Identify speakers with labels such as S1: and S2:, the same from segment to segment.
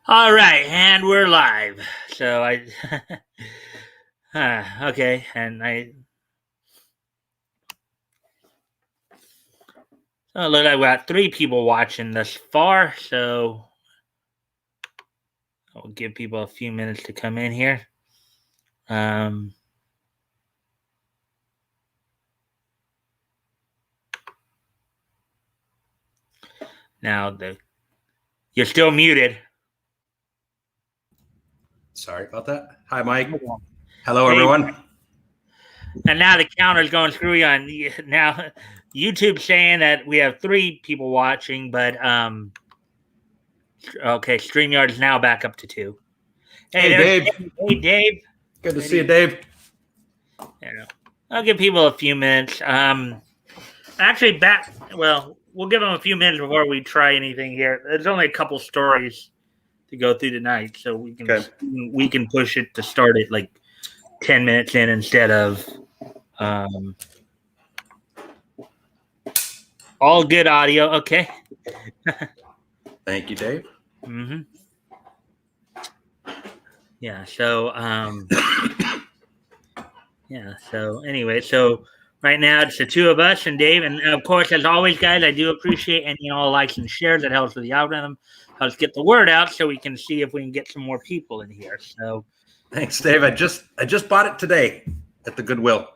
S1: All right, and we're live. So I, okay, and look, I've got 3 people watching thus far. So I'll give people a few minutes to come in here. Um, Now you're still muted.
S2: Sorry about that. Hi, Mike. Hello,
S1: Hey,
S2: everyone.
S1: and now the counter's going through on now. YouTube saying that we have 3 people watching, but okay, StreamYard is now back up to 2.
S2: Hey,
S1: There's
S2: Dave.
S1: Hey, Dave.
S2: Good to see you, Dave.
S1: Yeah, I'll give people a few minutes. Actually, we'll give them a few minutes before we try anything here. There's only a couple stories to go through tonight, so we can push it to start it like 10 minutes in instead of all good audio. Okay.
S2: Thank you, Dave.
S1: Mm-hmm. Yeah. So yeah. So anyway, so right now it's the 2 of us and Dave, and of course, as always, guys, I do appreciate any and all likes and shares. That helps with the algorithm, helps get the word out, so we can see if we can get some more people in here. So
S2: thanks, Dave. I just bought it today at the Goodwill.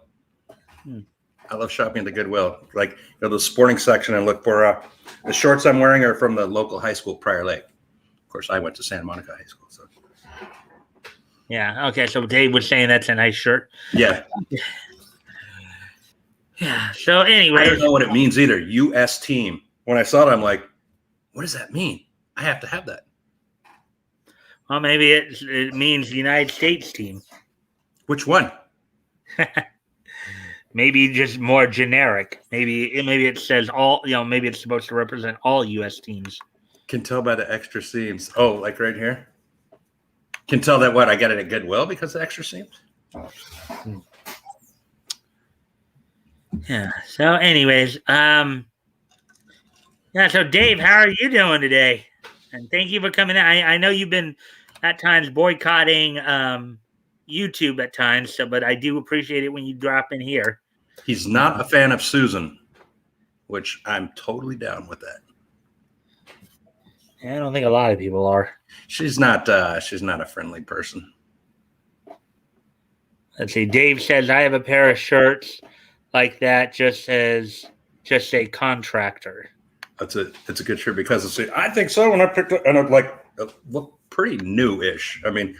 S2: I love shopping at the Goodwill. Like, go to the sporting section and look for the shorts I'm wearing are from the local high school, Prior Lake. Of course, I went to Santa Monica High School. So
S1: yeah, okay. So Dave was saying that's a nice shirt.
S2: yeah.
S1: Yeah. So anyway,
S2: I don't know what it means either. U.S. team. When I saw it, I'm like, what does that mean? I have to have that.
S1: Well, maybe it means United States team.
S2: Which one?
S1: Maybe just more generic. Maybe it says all. Maybe it's supposed to represent all U.S. teams.
S2: Can tell by the extra seams. Oh, like right here. Can tell that what I got it at Goodwill because of the extra seams.
S1: Yeah. So, anyways, yeah. So, Dave, how are you doing today? And thank you for coming in. I know you've been at times boycotting YouTube at times, but I do appreciate it when you drop in here.
S2: He's not a fan of Susan, which I'm totally down with that.
S1: I don't think a lot of people are.
S2: She's not a friendly person.
S1: Let's see. Dave says I have a pair of shirts like that. Just say contractor.
S2: It's a good shirt because I think so. When I picked it, and I'm like, it looked pretty new-ish. I mean,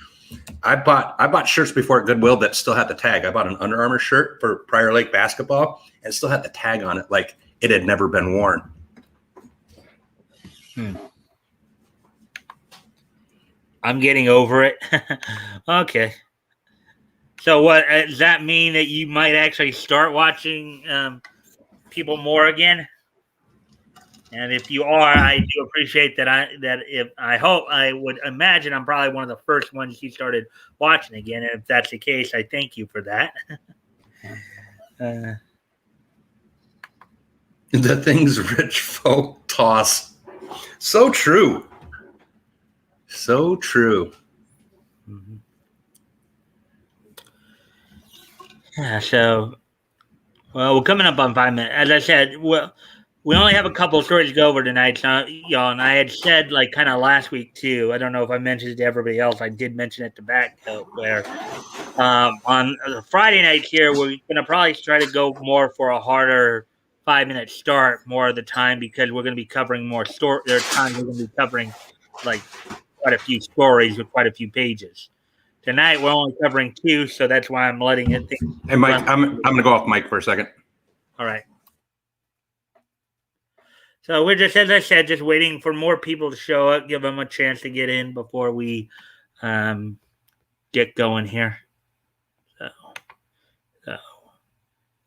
S2: I bought shirts before at Goodwill that still had the tag. I bought an Under Armour shirt for Prior Lake basketball, and it still had the tag on it, like it had never been worn.
S1: I'm getting over it. Okay. So what does that mean that you might actually start watching people more again? And if you are, I do appreciate that. I would imagine I'm probably one of the first ones you started watching again. And if that's the case, I thank you for that.
S2: The things rich folk toss. So true. So true.
S1: Mm-hmm. Yeah, so, well, we're coming up on 5 minutes. As I said, we only have a couple of stories to go over tonight, so, y'all. And I had said, like, kind of last week too. I don't know if I mentioned it to everybody else. I did mention it to Batgoat, where on Friday night here, we're gonna probably try to go more for a harder 5-minute start more of the time because we're gonna be covering more story. There are times we're gonna be covering like quite a few stories with quite a few pages. Tonight we're only covering 2, so that's why I'm letting it.
S2: Hey, Mike, I'm gonna go off mic for a second.
S1: All right. So we're just, as I said, just waiting for more people to show up, give them a chance to get in before we get going here. So,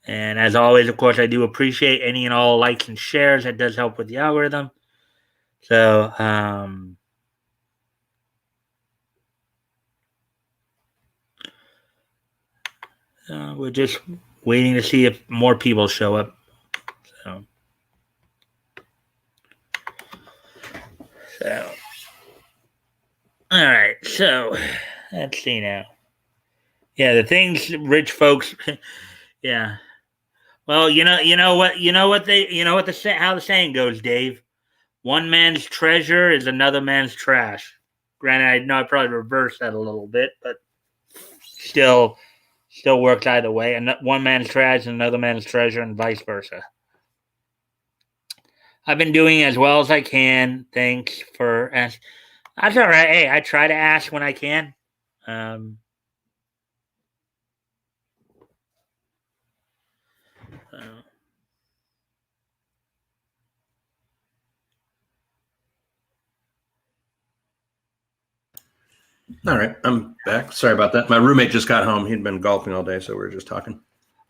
S1: and as always, of course, I do appreciate any and all likes and shares. That does help with the algorithm. So, we're just waiting to see if more people show up. So All right, so let's see now. Yeah, the things rich folks. Yeah. Well, how the saying goes, Dave. One man's treasure is another man's trash. Granted, I know I probably reversed that a little bit, but still, still works either way. And one man's trash is another man's treasure, and vice versa. I've been doing as well as I can. Thanks for asking. That's all right. Hey, I try to ask when I can. Um, uh,
S2: All right, I'm back. Sorry about that. My roommate just got home. He'd been golfing all day, so we were just talking.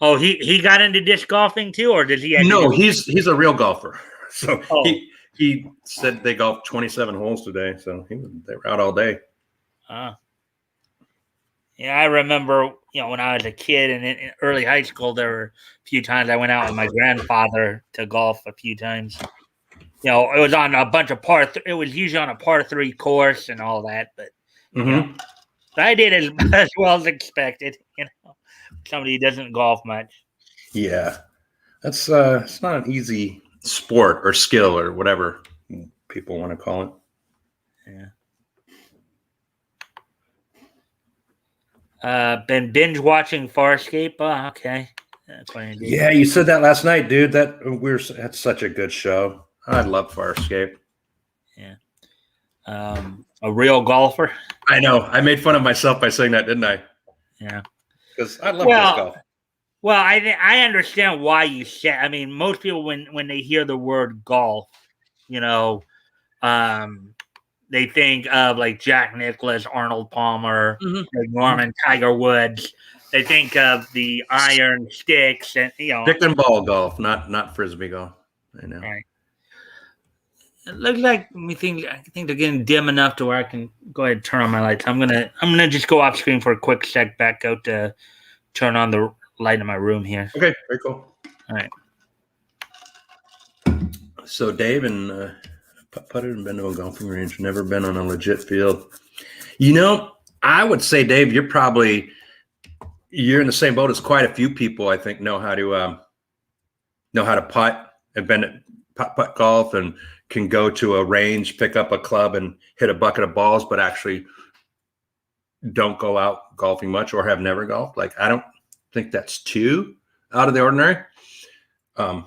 S1: oh, he got into disc golfing too, or does he?
S2: No, he's a real golfer. So
S1: Oh,
S2: he said they golfed 27 holes today, so they were out all day.
S1: Yeah, I remember, when I was a kid and in early high school, there were a few times I went out with my grandfather to golf a few times. It was on a bunch of it was usually on a par 3 course and all that, but I did as well as expected. Somebody who doesn't golf much.
S2: Yeah, that's it's not an easy sport or skill or whatever people want to call it.
S1: Yeah. Been binge watching Farscape. Oh, okay. That's what I did.
S2: Yeah, you said that last night, dude. That's such a good show. I love Farscape.
S1: Yeah. A real golfer.
S2: I know. I made fun of myself by saying that, didn't I?
S1: Yeah.
S2: Because I love disc golf.
S1: Well, I understand why you said. I mean, most people when they hear the word golf, they think of like Jack Nicklaus, Arnold Palmer, Norman, Tiger Woods. They think of the iron sticks and
S2: stick and ball golf, not frisbee golf. I know.
S1: Right. It looks like I think they're getting dim enough to where I can go ahead and turn on my lights. I'm gonna just go off screen for a quick sec. Back out to turn on the light in my room here.
S2: Okay, very cool.
S1: All right.
S2: So Dave and putted and been to a golfing range, never been on a legit field. I would say, Dave, you're in the same boat as quite a few people. I think know how to putt and been at putt golf and can go to a range, pick up a club and hit a bucket of balls, but actually don't go out golfing much or have never golfed. Like, I don't think that's too out of the ordinary. I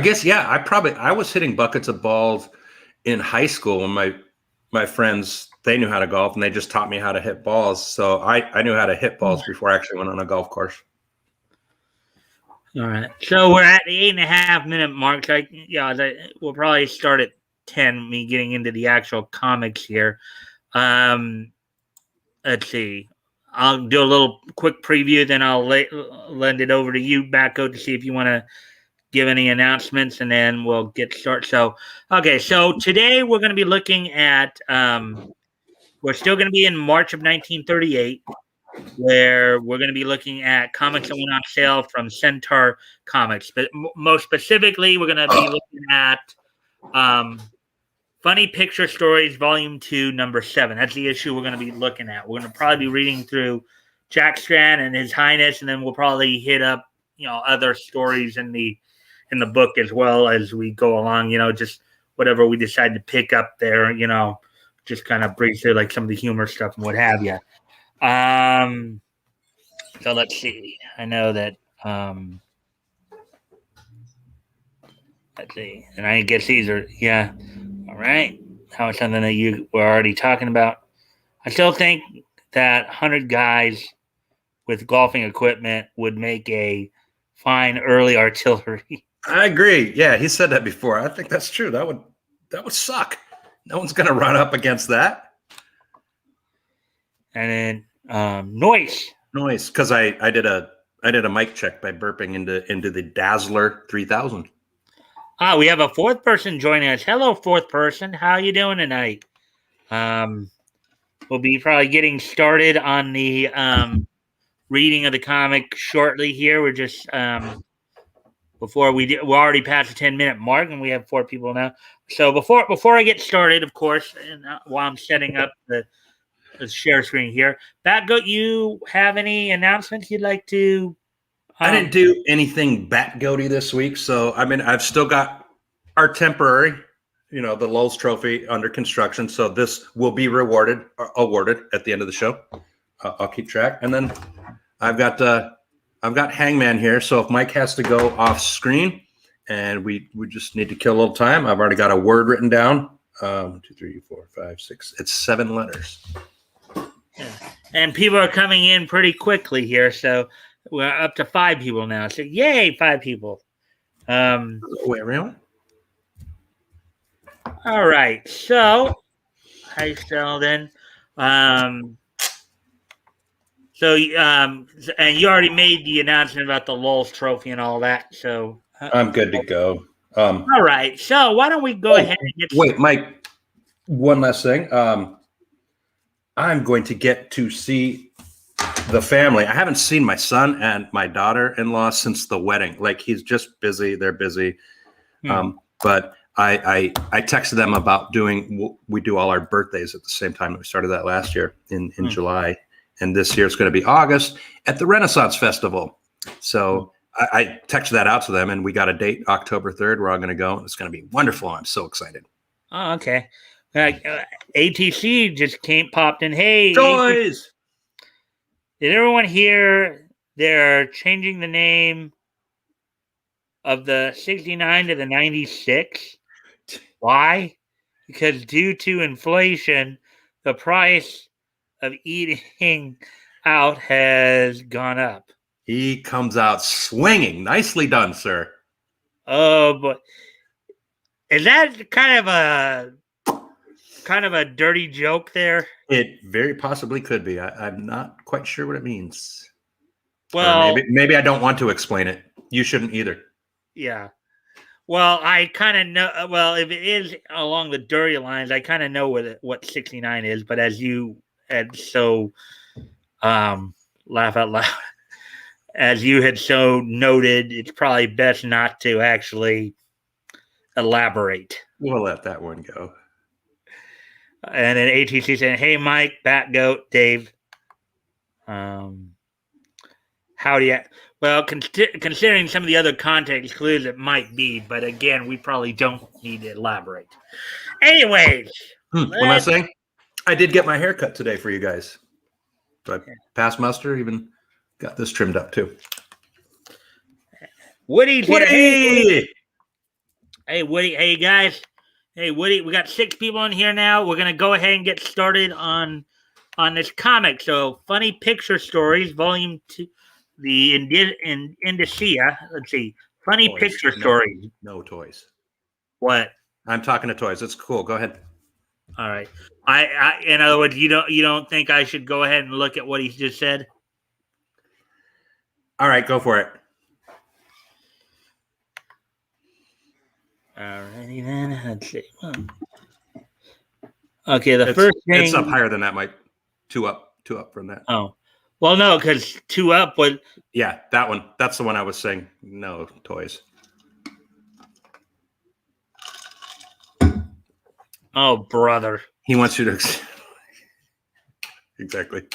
S2: guess, yeah, I was hitting buckets of balls in high school when my friends, they knew how to golf and they just taught me how to hit balls. So I knew how to hit balls before I actually went on a golf course.
S1: All right. So we're at the 8.5 minute mark. We'll probably start at 10, me getting into the actual comics here. Let's see. I'll do a little quick preview, then I'll lend it over to you, Batgoat, to see if you want to give any announcements, and then we'll get started. So today we're going to be looking at, we're still going to be in March of 1938, where we're going to be looking at comics that went on sale from Centaur Comics. But most specifically, we're going to be looking at Funny Picture Stories, Volume 2, Number 7. That's the issue we're going to be looking at. We're going to probably be reading through Jack Strand and His Highness, and then we'll probably hit up, other stories in the book as well as we go along, just whatever we decide to pick up there, just kind of breeze through like some of the humor stuff and what have you. So let's see. I know that, let's see. And I guess these are, yeah. All right. That was something that you were already talking about. I still think that 100 guys with golfing equipment would make a fine early artillery.
S2: I agree. Yeah, he said that before. I think that's true. That would suck. No one's going to run up against that.
S1: And then noise,
S2: because I did a mic check by burping into the Dazzler 3000.
S1: We have a fourth person joining us. Hello, fourth person. How you doing tonight? We'll be probably getting started on the reading of the comic shortly here. We're just before we're already past the 10-minute mark, and we have 4 people now. So before I get started, of course, and while I'm setting up the share screen here, Batgoat, you have any announcements you'd like to?
S2: I didn't do anything Batgoaty this week, so I mean, I've still got our temporary, the Lowell's Trophy under construction. So this will be awarded at the end of the show. I'll keep track, and then I've got Hangman here. So if Mike has to go off screen, and we just need to kill a little time, I've already got a word written down. 1, 2, 3, 4, 5, 6. It's 7 letters.
S1: Yeah. And people are coming in pretty quickly here, so we're up to 5 people now. So yay, 5 people.
S2: Wait, really?
S1: All right. So, hi, then. And you already made the announcement about the Lowell's Trophy and all that. So
S2: I'm good to go.
S1: All right. So why don't we go ahead and get
S2: wait, Mike, one last thing. I'm going to get to see the family. I haven't seen my son and my daughter-in-law since the wedding. Like, he's just busy. They're busy. But I texted them about we do all our birthdays at the same time. We started that last year in July. And this year it's going to be August at the Renaissance Festival. So I texted that out to them, and we got a date, October 3rd. We're all going to go. It's going to be wonderful. I'm so excited.
S1: Oh, okay. ATC just popped in. Hey,
S2: toys!
S1: Did everyone hear they're changing the name of the 69 to the 96? Why? Because due to inflation, the price of eating out has gone up.
S2: He comes out swinging. Nicely done, sir.
S1: Oh, but is that kind of a dirty joke there?
S2: It very possibly could be. I'm not quite sure what it means.
S1: Well,
S2: maybe I don't want to explain it. You shouldn't either.
S1: Yeah. Well, I kind of know. Well, if it is along the dirty lines, I kind of know what 69 is. But as you had so laugh out loud, as you had so noted, it's probably best not to actually elaborate.
S2: We'll let that one go.
S1: And then ATC saying, "Hey, Mike, Batgoat, Dave, how do you?" Well, considering some of the other context clues, it might be, but again, we probably don't need to elaborate. Anyways,
S2: what am I saying? I did get my hair cut today for you guys. So I passed muster, even got this trimmed up too.
S1: Woody's here.
S2: Woody!
S1: Hey, Woody. Hey, guys. Hey, Woody. We got 6 people in here now. We're going to go ahead and get started on this comic. So, Funny Picture Stories, Volume 2. The Indicia. Let's see. Funny toys. Picture Stories.
S2: No toys.
S1: What?
S2: I'm talking to toys. It's cool. Go ahead.
S1: All right. I in other words, you don't think I should go ahead and look at what he just said?
S2: All right, go for it.
S1: All righty then. Let's see. Okay, first thing.
S2: It's up higher than that, Mike. 2 up from that.
S1: Oh. Well, no, because 2 up would.
S2: Yeah, that one. That's the one I was saying. No toys.
S1: Oh, brother.
S2: He wants you to. Exactly.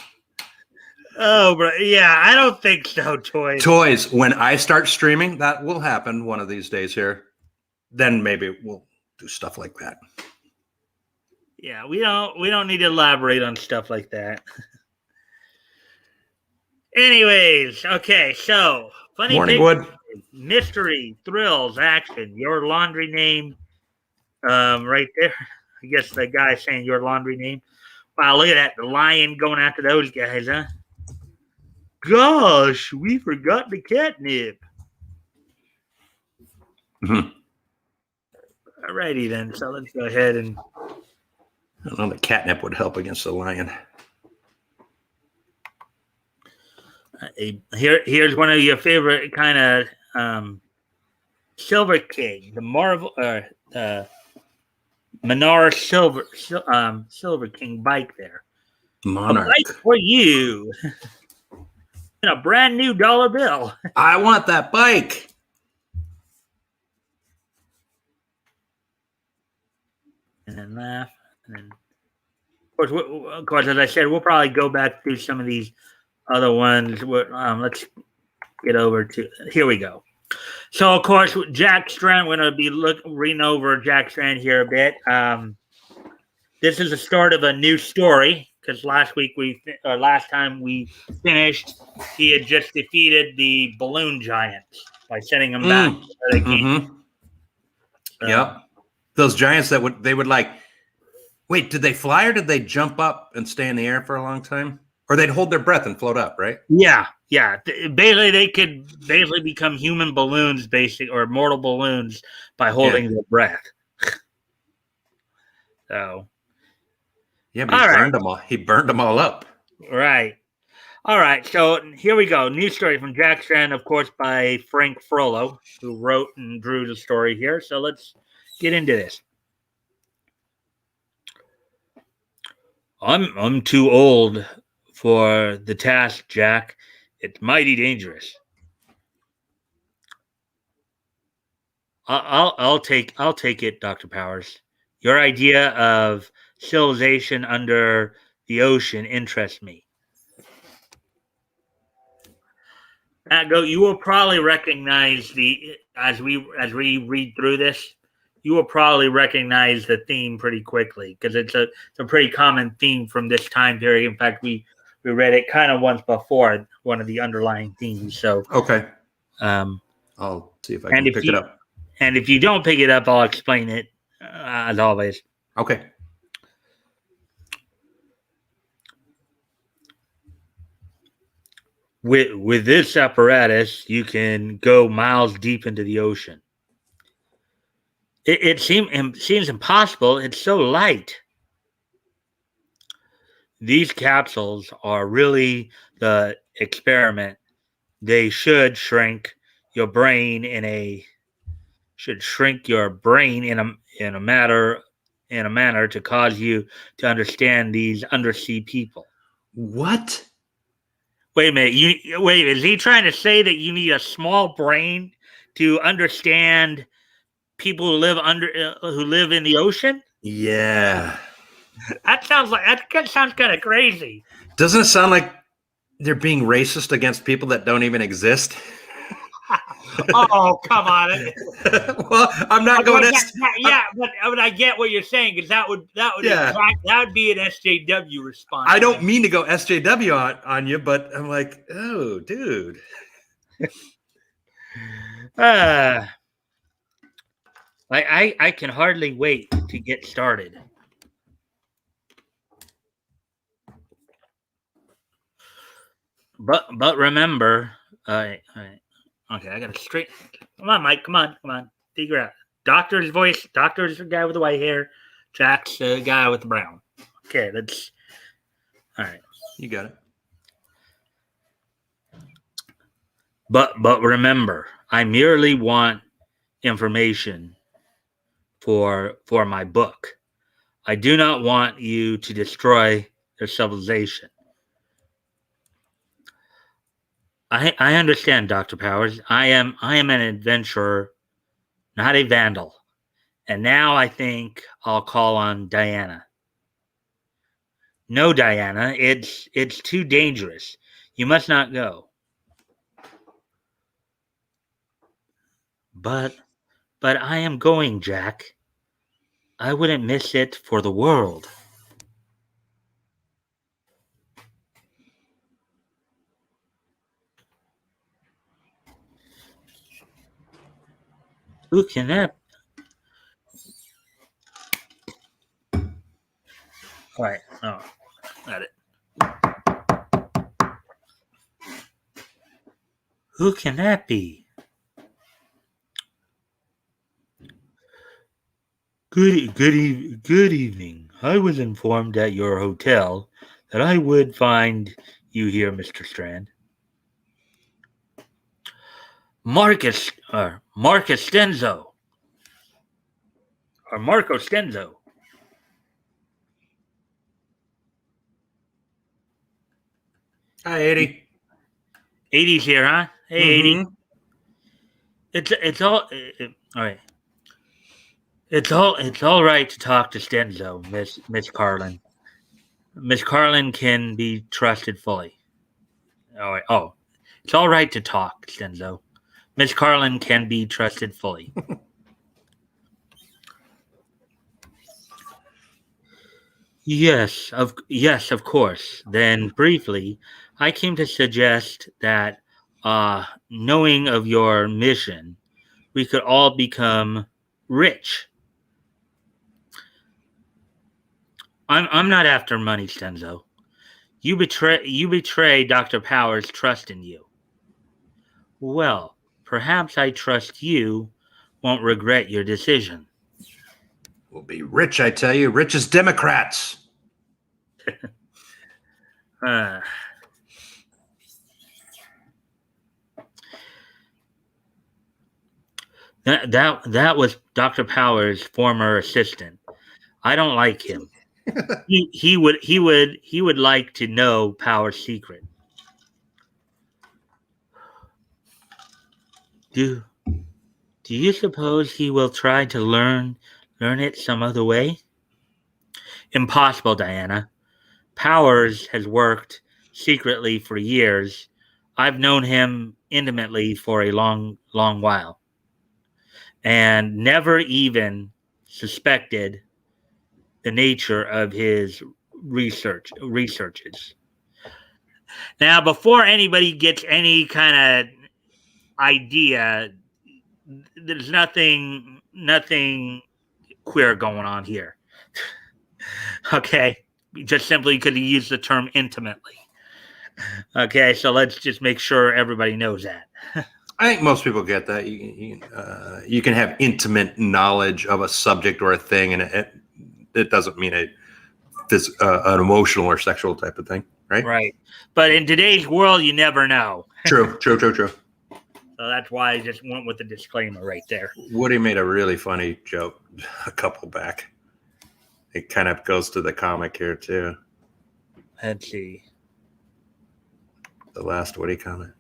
S1: Oh, bro. Yeah, I don't think so, toys.
S2: Toys. When I start streaming, that will happen one of these days here. Then maybe we'll do stuff like that.
S1: Yeah, we don't need to elaborate on stuff like that. Anyways, okay, so funny
S2: Morning, Wood.
S1: Mystery, thrills, action, your laundry name. Right there. I guess the guy saying your laundry name. Wow, look at that. The lion going after those guys, huh? Gosh, we forgot the catnip.
S2: Mm-hmm.
S1: Alrighty then. So let's go ahead and
S2: I don't know, the catnip would help against the lion.
S1: Here's one of your favorite kind of Silver King, the Marvel Menard Silver King bike there.
S2: Monarch.
S1: A bike for you. And a brand new dollar bill.
S2: I want that bike.
S1: then laugh. And then, of course, as I said, we'll probably go back through some of these other ones. Let's get over to here. We go. So, of course, Jack Strand. We're going to be reading over Jack Strand here a bit. This is the start of a new story because last time we finished, he had just defeated the balloon giants by sending them back where they came.
S2: Yep. Those giants that would like, wait, did they fly or did they jump up and stay in the air for a long time? Or they'd hold their breath and float up, right?
S1: Yeah. Basically, they could become human balloons, or mortal balloons by holding their breath. So.
S2: Yeah, but he burned them all. He burned them all up.
S1: Right. All right. So here we go. New story from Jack Strand, of course, by Frank Frollo, who wrote and drew the story here. So let's get into this. I'm too old for the task, Jack. It's mighty dangerous. I'll take it, Dr. Powers. Your idea of civilization under the ocean interests me. Batgoat, you will probably recognize as we read through this, you will probably recognize the theme pretty quickly because it's a pretty common theme from this time period. In fact, we read it kind of once before, one of the underlying themes. So
S2: okay, I'll see if I can pick it up.
S1: And if you don't pick it up, I'll explain it as always.
S2: Okay.
S1: With this apparatus, you can go miles deep into the ocean. It seems impossible. It's so light. These capsules are really the experiment. They should shrink your brain in a manner to cause you to understand these undersea people.
S2: What?
S1: Wait a minute. Is he trying to say that you need a small brain to understand people who live in the ocean?
S2: Yeah.
S1: That sounds kind of crazy.
S2: Doesn't it sound like they're being racist against people that don't even exist?
S1: Oh, come on!
S2: Well, I'm not going.
S1: But I get what you're saying because that would be an SJW response.
S2: I don't mean to go SJW on you, but I'm like, oh, dude.
S1: I can hardly wait to get started. But remember, okay, I got to straight. Come on, Mike. Come on. Figure out. Doctor's voice. Doctor's the guy with the white hair. Jack's the guy with the brown. Okay, that's all right.
S2: You got it.
S1: But remember, I merely want information for my book. I do not want you to destroy their civilization. I understand, Dr. Powers. I am an adventurer, not a vandal. And now I think I'll call on Diana. No, Diana, it's too dangerous. You must not go. But I am going, Jack. I wouldn't miss it for the world. Who can that? All right. Oh, got it. Who can that be? Good evening. I was informed at your hotel that I would find you here, Mr. Strand. Marcus Stenzo. Or Marco Stenzo.
S2: Hi, 80.
S1: 80's here, huh? Hey, 80. It's all right. It's all right to talk to Stenzo, Miss Carlin. Miss Carlin can be trusted fully. Oh, it's all right to talk, Stenzo. Miss Carlin can be trusted fully. Yes, of course. Then briefly, I came to suggest that, knowing of your mission, we could all become rich. I'm not after money, Stenzo. You betray Dr. Power's trust in you. Well, perhaps I trust you won't regret your decision.
S2: We'll be rich, I tell you, rich as Democrats.
S1: Uh, that was Dr. Power's former assistant. I don't like him. He would like to know Power's secret. Do do you suppose he will try to learn it some other way? Impossible, Diana. Powers has worked secretly for years. I've known him intimately for a long while and never even suspected the nature of his researches. Now, before anybody gets any kind of idea, there's nothing queer going on here. Okay, just simply because he used the term intimately. Okay, so let's just make sure everybody knows that.
S2: I think most people get that. You can have intimate knowledge of a subject or a thing, and it doesn't mean an emotional or sexual type of thing, right?
S1: Right. But in today's world, you never know.
S2: True.
S1: So that's why I just went with the disclaimer right there.
S2: Woody made a really funny joke a couple back. It kind of goes to the comic here too.
S1: Let's see.
S2: The last Woody comment.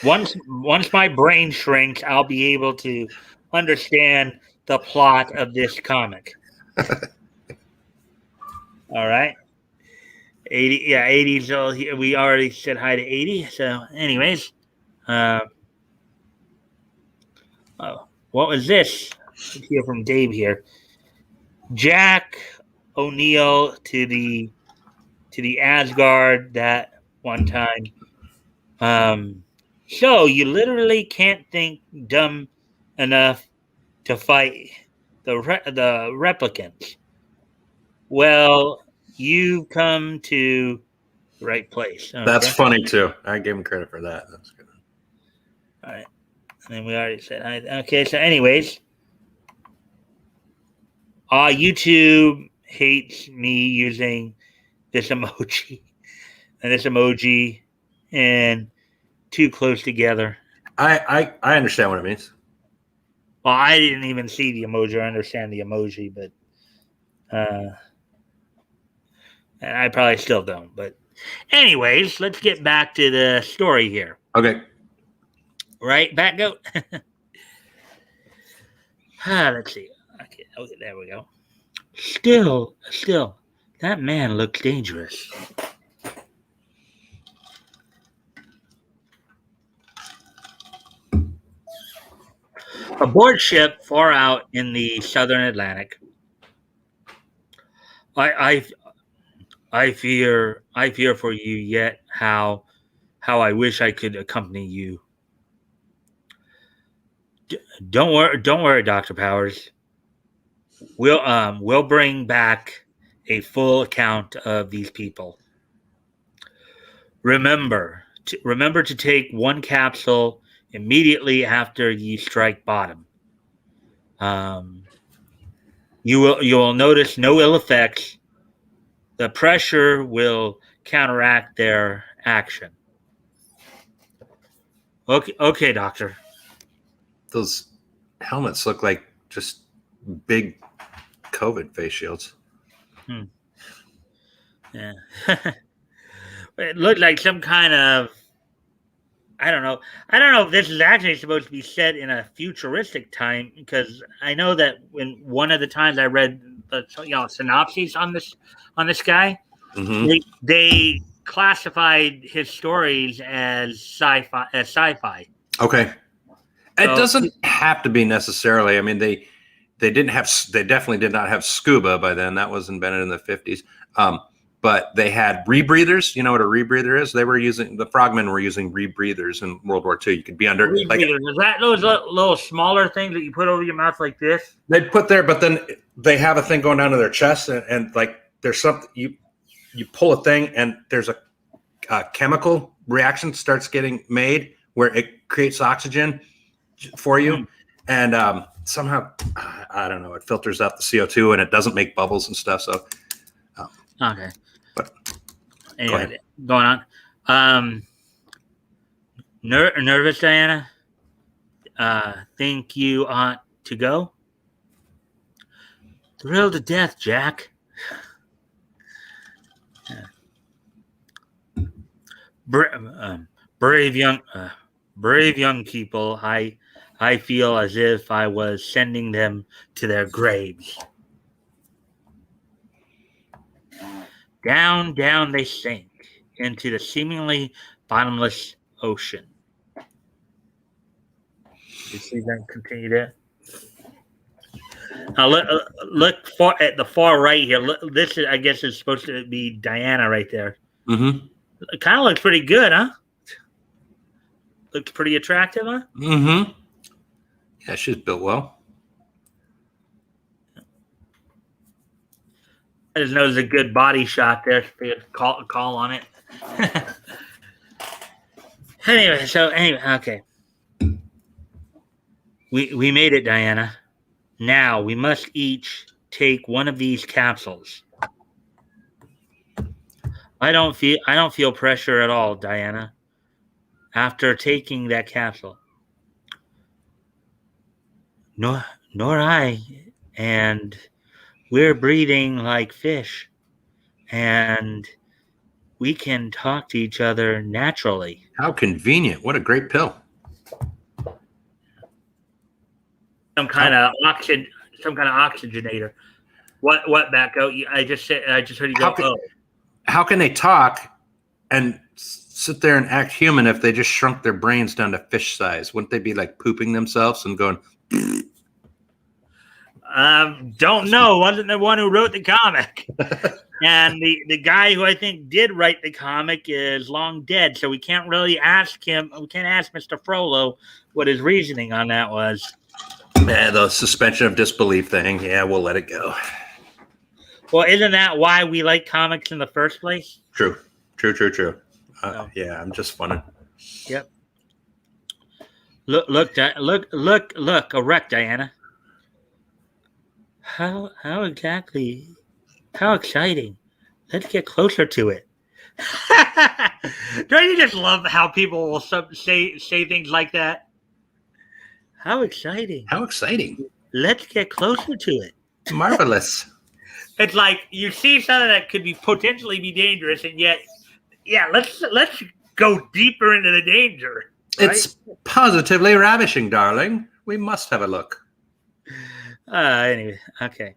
S1: Once my brain shrinks, I'll be able to understand the plot of this comic. All right. 80, yeah, 80. So we already said hi to 80. So, anyways, oh, what was this? Let's hear from Dave here. Jack O'Neill to the Asgard that one time. So you literally can't think dumb enough to fight the replicants. Well, you've come to the right place. Okay.
S2: That's funny too. I give him credit for that. That's good.
S1: All right. And then we already said, okay. So, anyways, YouTube hates me using this emoji and too close together.
S2: I understand what it means.
S1: Well, I didn't even see the emoji or understand the emoji, but and I probably still don't. But anyways, let's get back to the story here.
S2: Okay.
S1: Right, Batgoat? Let's see. Okay, there we go. Still, that man looks dangerous. Aboard ship far out in the southern Atlantic, I fear for you yet how I wish I could accompany you. Don't worry, Dr. Powers. We'll bring back a full account of these people. Remember to take one capsule immediately after you strike bottom. You will notice no ill effects. The pressure will counteract their action. Okay, doctor.
S2: Those helmets look like just big COVID face shields.
S1: Yeah. It looked like some kind of I don't know. I don't know if this is actually supposed to be set in a futuristic time, because I know that when one of the times I read the synopses on this guy,
S2: Hmm.
S1: they classified his stories as sci-fi.
S2: Okay. It
S1: So
S2: doesn't have to be necessarily. I mean, they didn't have. They definitely did not have scuba by then. That was invented in the 50s. But they had rebreathers. You know what a rebreather is? They were using the frogmen were using rebreathers in World War II. You could be under like
S1: is that those little smaller things that you put over your mouth like this?
S2: they'd put there, but then they have a thing going down to their chest, and like there's something you pull a thing, and there's a chemical reaction starts getting made where it creates oxygen for you, and somehow I don't know, it filters out the CO2 and it doesn't make bubbles and stuff. So
S1: Okay.
S2: but
S1: Anyway, going on. Nervous, Diana? Think you ought to go? Thrilled to death, Jack. Brave young people. I feel as if I was sending them to their graves. Down they sink into the seemingly bottomless ocean. You see them continue there. Now look at the far right here. This is, I guess, is supposed to be Diana right there.
S2: mm-hmm.
S1: It kind of looks pretty good, huh? Looks pretty attractive, huh?
S2: Mm-hmm. Yeah, she's built well.
S1: I just know there's a good body shot there. Call on it. Anyway, okay. We made it, Diana. Now we must each take one of these capsules. I don't feel pressure at all, Diana. After taking that capsule. Nor I. And we're breathing like fish. And we can talk to each other naturally.
S2: How convenient. What a great pill.
S1: Some kind of oxygenator. What Batgoat? I just heard you go.
S2: How can they talk and sit there and act human if they just shrunk their brains down to fish size? Wouldn't they be like pooping themselves and going?
S1: Don't know. Wasn't the one who wrote the comic. And the guy who I think did write the comic is long dead, so we can't really ask him. We can't ask Mr. Frollo what his reasoning on that was.
S2: Yeah, the suspension of disbelief thing. Yeah, we'll let it go.
S1: Well, isn't that why we like comics in the first place?
S2: True. Yeah, I'm just funning.
S1: Yep. Look, a wreck, Diana. How exactly? How exciting! Let's get closer to it. Don't you just love how people will say things like that? How exciting!
S2: How exciting!
S1: Let's get closer to it.
S2: Marvelous.
S1: It's like you see something that could potentially be dangerous, and yet, yeah, let's go deeper into the danger.
S2: Right? It's positively ravishing, darling. We must have a look.
S1: Anyway, okay.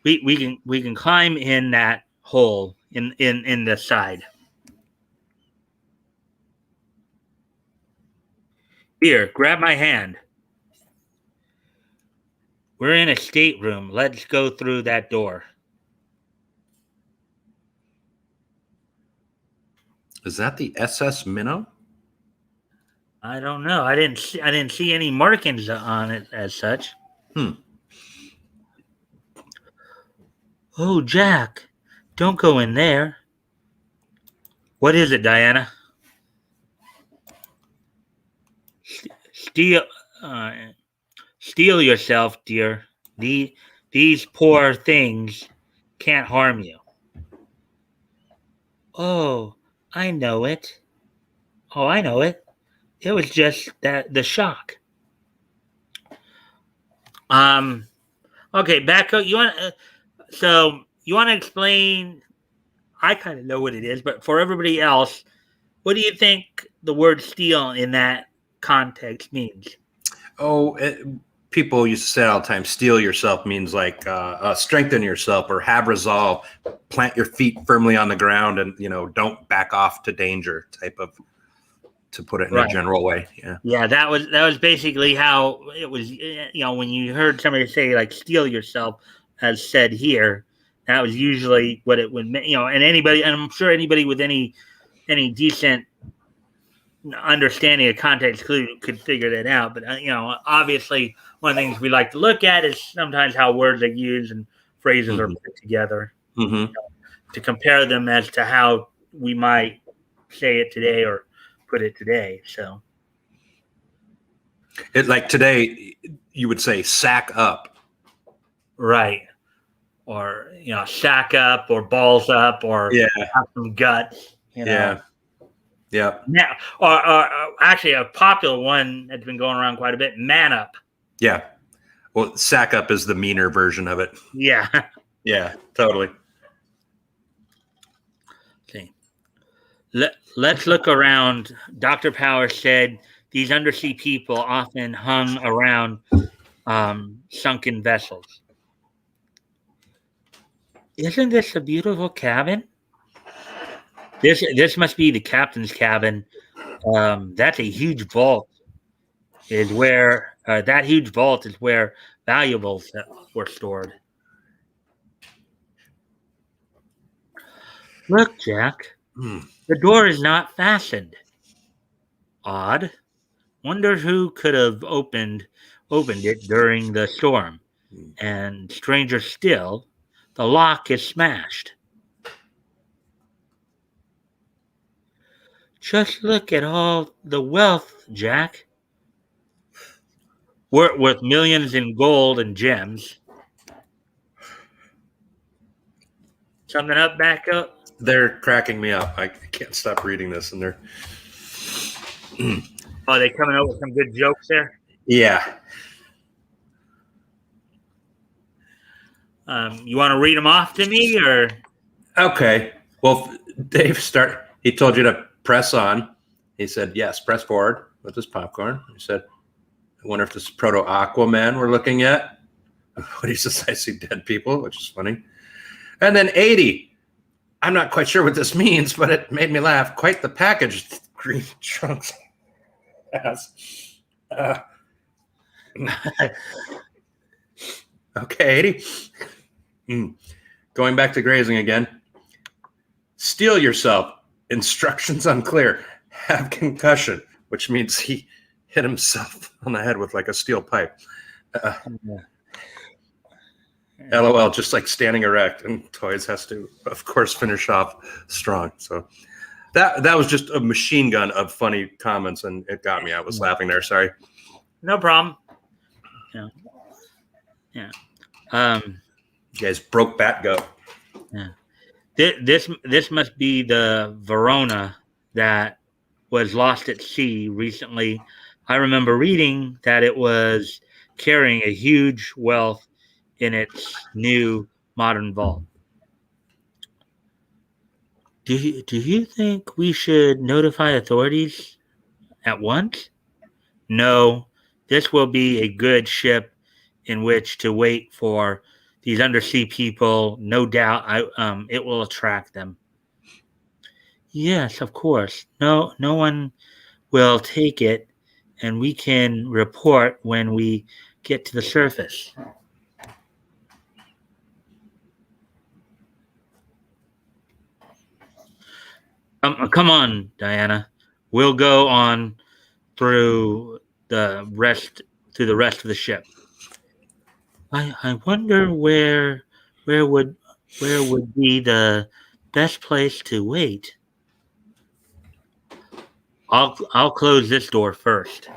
S1: We can climb in that hole in the side. Here, grab my hand. We're in a stateroom. Let's go through that door.
S2: Is that the SS Minnow?
S1: I don't know. I didn't see any markings on it as such. Oh, Jack, don't go in there. What is it, Diana? Steel yourself, dear. These poor things can't harm you. Oh, I know it. It was just the shock. Okay, Batgoat, you want to explain? I kind of know what it is, but for everybody else, what do you think the word steal in that context means.
S2: Oh, people used to say all the time, steal yourself means like strengthen yourself or have resolve, plant your feet firmly on the ground and, don't back off to danger type of, to put it in a general way. Yeah.
S1: Yeah, that was basically how it was. When you heard somebody say like "steal yourself," as said here, that was usually what it would mean. And I'm sure anybody with any decent understanding of context could figure that out. But obviously, one of the things we like to look at is sometimes how words are used and phrases are put together to compare them as to how we might say it today or put it today. So.
S2: It like today, you would say sack up.
S1: Right. Or, sack up or balls up or have some guts,
S2: Yeah. Yeah.
S1: Now, or actually a popular one that's been going around quite a bit, man up.
S2: Yeah. Well, sack up is the meaner version of it.
S1: Yeah.
S2: Yeah, totally.
S1: See. Let's look around. Dr. Power said these undersea people often hung around sunken vessels. Isn't this a beautiful cabin? This must be the captain's cabin. That's a huge vault. Is where that huge vault is where valuables were stored. Look, Jack. The door is not fastened. Odd. Wonder who could have opened it during the storm. And stranger still, the lock is smashed. Just look at all the wealth, Jack. Worth millions in gold and gems. Something up, back up?
S2: They're cracking me up. I can't stop reading this, and they're.
S1: Are they coming up with some good jokes there?
S2: Yeah.
S1: You want to read them off to me, or?
S2: Okay. Well, Dave he told you to press on. He said, yes, press forward with his popcorn. He said, I wonder if this is Proto Aquaman we're looking at. What he says, I see dead people, which is funny. And then 80. I'm not quite sure what this means, but it made me laugh. Quite the package, green trunks. Yes. Okay, 80. Going back to grazing again. Steal yourself. Instructions unclear. Have concussion, which means he hit himself on the head with like a steel pipe. LOL, just like standing erect, and Toys has to, of course, finish off strong. So that was just a machine gun of funny comments, and it got me. I was laughing there. Sorry.
S1: No problem. Yeah.
S2: You guys broke Batgoat.
S1: Yeah. This must be the Verona that was lost at sea recently. I remember reading that it was carrying a huge wealth in its new modern vault. Do you think we should notify authorities at once? No, this will be a good ship in which to wait for these undersea people. No doubt, it will attract them. Yes, of course. No one will take it, and we can report when we get to the surface. Come on, Diana. We'll go on through the rest of the ship. I wonder where would be the best place to wait. I'll close this door first.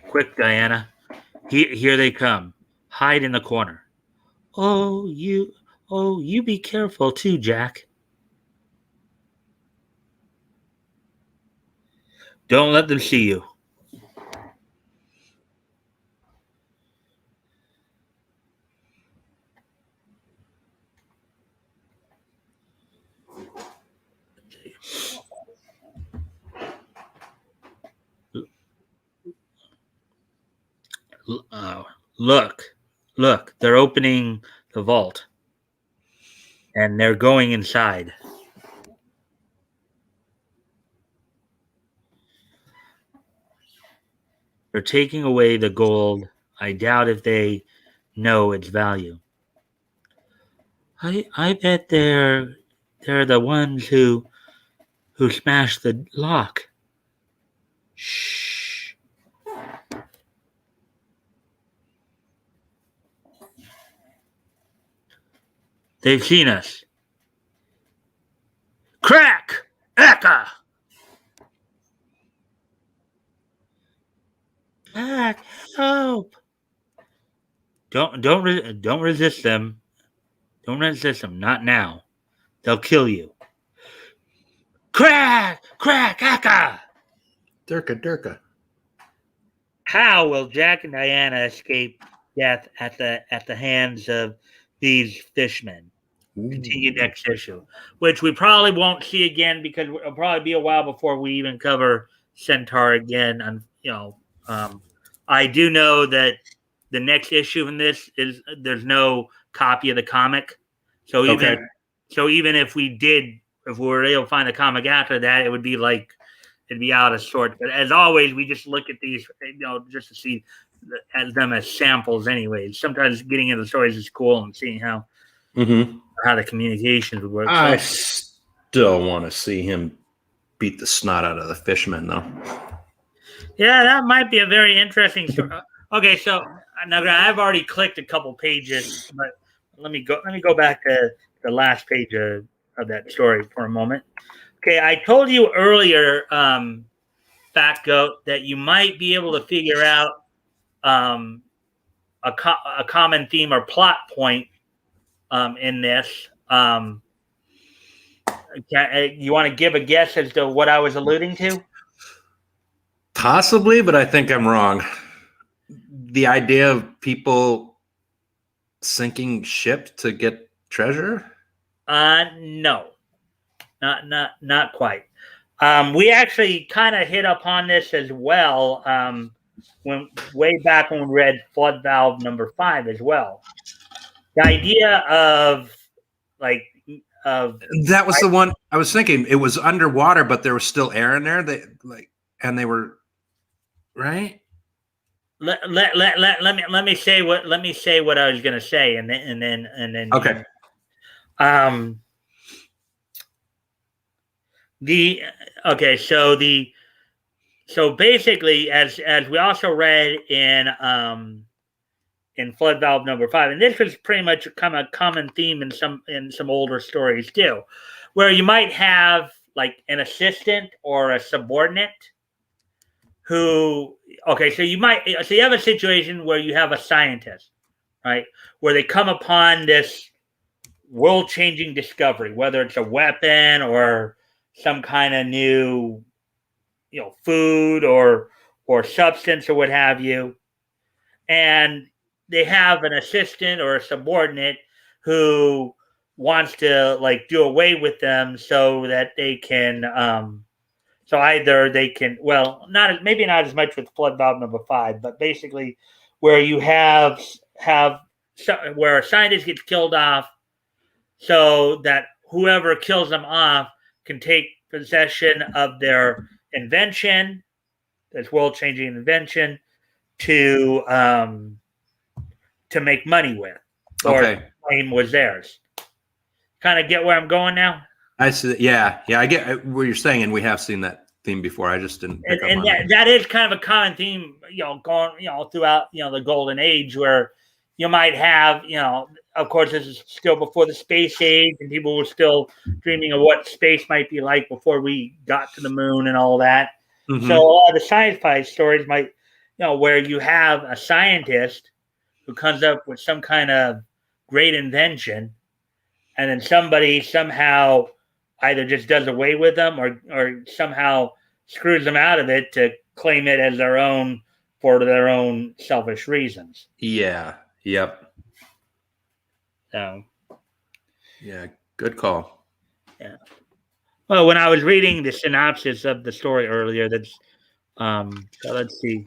S1: Quick, Diana. Here they come. Hide in the corner. Oh, you be careful too, Jack. Don't let them see you. Look, they're opening the vault, and they're going inside. They're taking away the gold. I doubt if they know its value. I bet they're the ones who smashed the lock. Shh. They've seen us. Crack! Eka! Back! Help! Don't resist them. Don't resist them. Not now. They'll kill you. Crack! Crack! Eka!
S2: Durka.
S1: How will Jack and Diana escape death at the hands of these fishmen? Continue next issue, which we probably won't see again because it'll probably be a while before we even cover Centaur again. And I do know that the next issue in this is there's no copy of the comic, so even if we were able to find the comic after that, it would be like it'd be out of sorts. But as always, we just look at these, just to see them as samples. Anyways, sometimes getting into the stories is cool and seeing how.
S2: Mm-hmm.
S1: How the communications would work.
S2: I still want to see him beat the snot out of the fisherman, though.
S1: Yeah, that might be a very interesting story. Okay, so now I've already clicked a couple pages, but let me go back to the last page of that story for a moment. Okay, I told you earlier, Batgoat, that you might be able to figure out a common theme or plot point in this. You want to give a guess as to what I was alluding to?
S2: Possibly, but I think I'm wrong. The idea of people sinking ship to get treasure?
S1: No, not quite. We actually kind of hit upon this as well when way back when we read Flood Valve number 5 as well. The idea of
S2: that was the one I was thinking. It was underwater, but there was still air in there. They were right.
S1: Let me say what I was going to say, and then
S2: okay.
S1: So basically, as we also read in Flood Valve number 5, and this was pretty much kind of a common theme in some older stories too, where you might have like an assistant or a subordinate who, so you have a situation where you have a scientist, right, where they come upon this world-changing discovery, whether it's a weapon or some kind of new, food or substance or what have you, and they have an assistant or a subordinate who wants to do away with them so that they can so either they can, maybe not as much with Flood Valve number 5, but basically where you have where a scientist gets killed off so that whoever kills them off can take possession of their invention, this world-changing invention, to make money with, or claim was theirs. Kind of get where I'm going now?
S2: I see. Yeah, I get what you're saying, and we have seen that theme before. I just didn't pick up on it.
S1: That is kind of a common theme, going, throughout, the golden age, where you might have, of course, this is still before the space age, and people were still dreaming of what space might be like before we got to the moon and all that. Mm-hmm. So a lot of the sci-fi stories might, where you have a scientist who comes up with some kind of great invention, and then somebody somehow either just does away with them or somehow screws them out of it to claim it as their own for their own selfish reasons.
S2: Yeah. Yep.
S1: So.
S2: Yeah. Good call.
S1: Yeah. Well, when I was reading the synopsis of the story earlier, that's so let's see.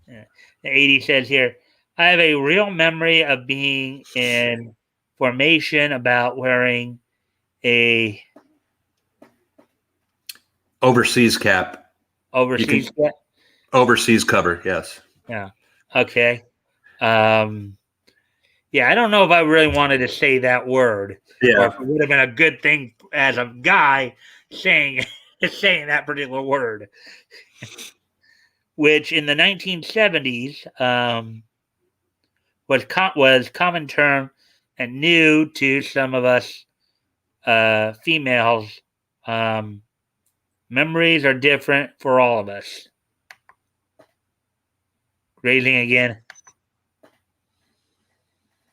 S1: 80 says here, I have a real memory of being in formation about wearing a
S2: Overseas cap.
S1: overseas cap.
S2: Overseas cover, yes.
S1: Yeah. Okay. Yeah, I don't know if I really wanted to say that word, or if it would have been a good thing as a guy saying saying that particular word, which in the 1970s was common term and new to some of us females. Memories are different for all of us. Raising again.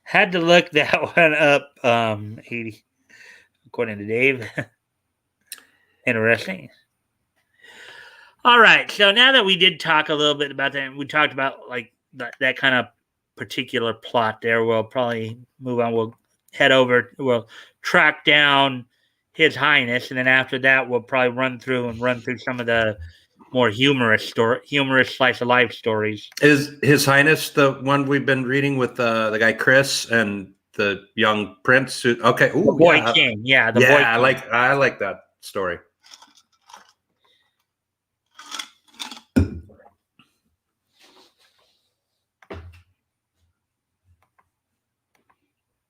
S1: Had to look that one up. 80, according to Dave. Interesting. All right. So now that we did talk a little bit about that, we talked about like that kind of particular plot there. We'll probably move on. We'll head over. We'll track down His Highness, and then after that, we'll probably run through some of the more humorous slice of life stories.
S2: Is His Highness the one we've been reading with the guy Chris and the young prince? Okay. Ooh,
S1: the boy king. Yeah, the boy king.
S2: I like that story.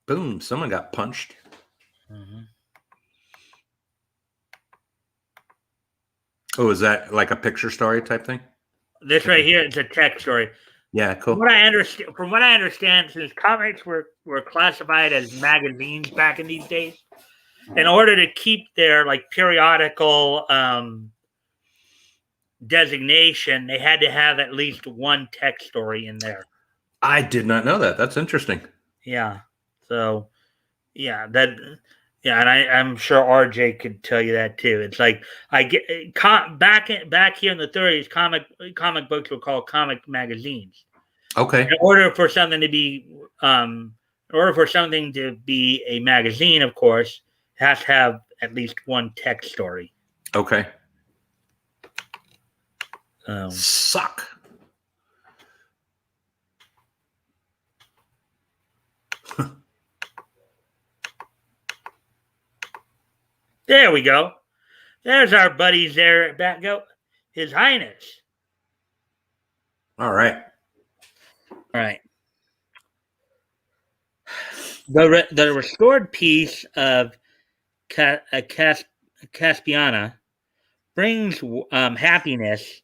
S2: Boom! Someone got punched.
S1: Mm-hmm.
S2: Oh, is that like a picture story type thing?
S1: This right here is a text story.
S2: Yeah, cool.
S1: From what I understand, since comics were classified as magazines back in these days, in order to keep their like periodical designation, they had to have at least one text story in there.
S2: I did not know that. That's interesting.
S1: Yeah. So, yeah, and I'm sure RJ could tell you that too. It's like I get back here in the 30s, comic books were called comic magazines.
S2: Okay.
S1: In order for something to be a magazine, of course, it has to have at least one text story.
S2: Okay.
S1: Suck. There we go. There's our buddies there at Batgoat. His Highness.
S2: All right.
S1: The restored piece of Caspiana brings happiness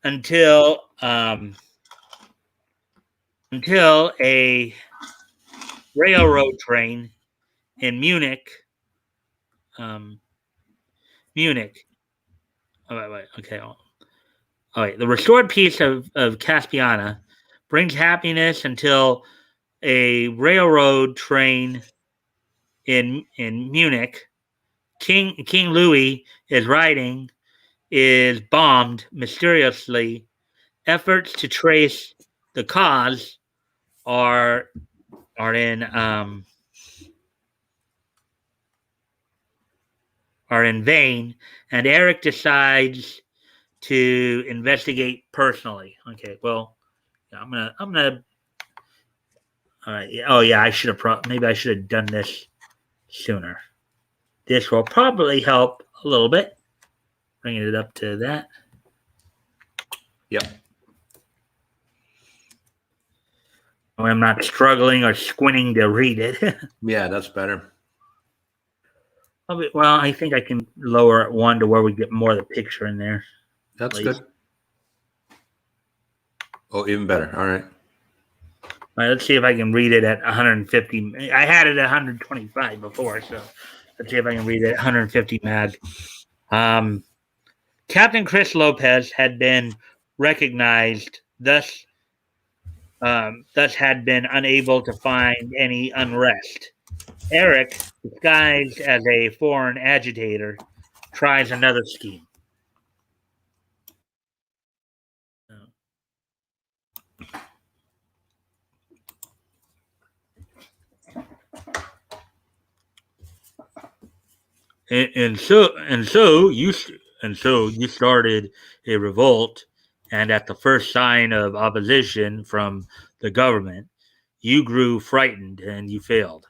S1: until a railroad train in Munich. Okay. The restored piece of Caspiana brings happiness until a railroad train in Munich, King Louis is riding, is bombed mysteriously. Efforts to trace the cause are in vain, and Eric decides to investigate personally. Okay, well, I'm gonna. All right. Oh yeah, I should have. Maybe I should have done this sooner. This will probably help a little bit. Bringing it up to that.
S2: Yep.
S1: I'm not struggling or squinting to read it.
S2: Yeah, that's better.
S1: Well, I think I can lower it one to where we get more of the picture in there.
S2: That's good. Oh, even better. All right.
S1: All right, let's see if I can read it at 150. I had it at 125 before, so let's see if I can read it at 150 mag. Captain Chris Lopez had been recognized, thus had been unable to find any unrest. Eric, disguised as a foreign agitator, tries another scheme. And so you started a revolt and at the first sign of opposition from the government, you grew frightened and you failed.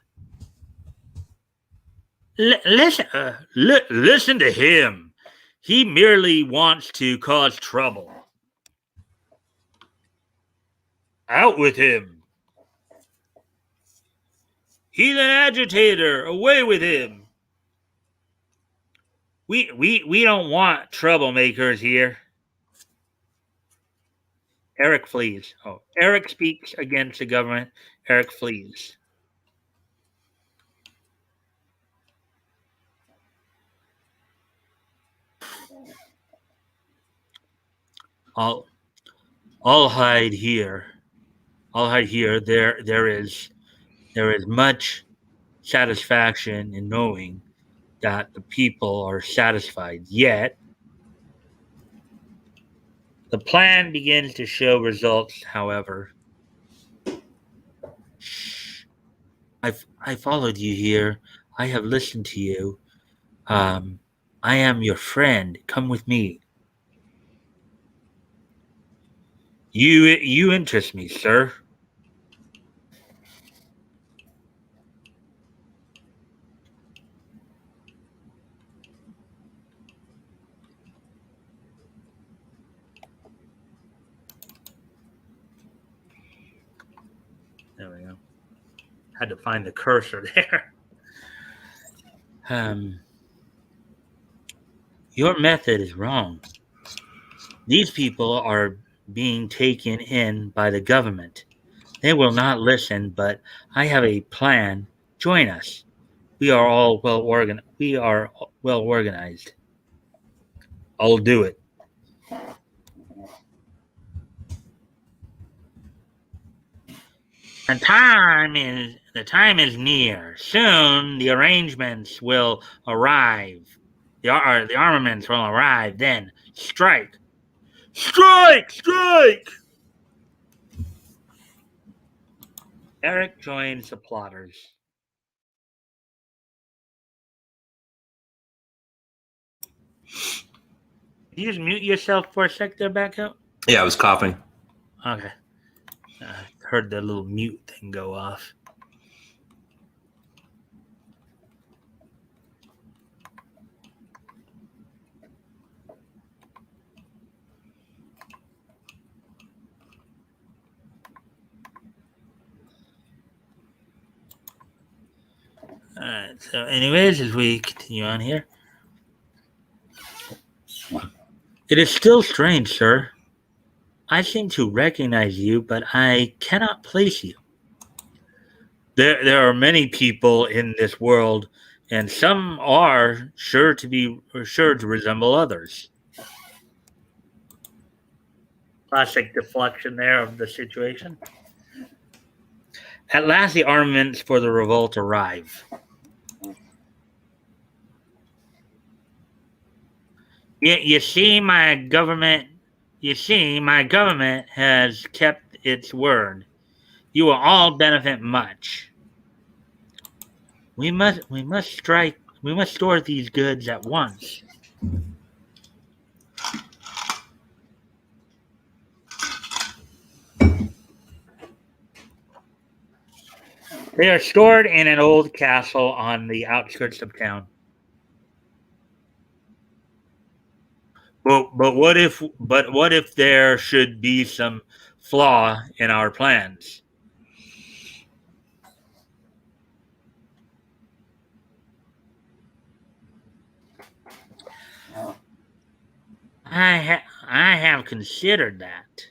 S1: Listen to him. He merely wants to cause trouble. Out with him. He's an agitator. Away with him. We don't want troublemakers here. Eric flees. Oh, Eric speaks against the government. Eric flees. I'll hide here. I'll hide here. There is much satisfaction in knowing that the people are satisfied. Yet the plan begins to show results, however. Shh. I followed you here. I have listened to you. I am your friend. Come with me. You interest me, sir. There we go. Had to find the cursor there. Your method is wrong. These people are being taken in by the government. They will not listen, but I have a plan. Join us. We are all well organized. I'll do it. The time is near. Soon the arrangements will arrive. The armaments will arrive. Then strike. Strike! Strike! Eric joins the plotters. Did you just mute yourself for a sec there, Batgoat?
S2: Yeah, I was coughing.
S1: Okay. I heard the little mute thing go off. All right. So, anyways, as we continue on here, it is still strange, sir. I seem to recognize you, but I cannot place you. There are many people in this world, and some are sure to resemble others. Classic deflection there of the situation. At last, the armaments for the revolt arrive. You see, my government has kept its word. You will all benefit much. We must store these goods at once. They are stored in an old castle on the outskirts of town. But what if there should be some flaw in our plans? I have considered that.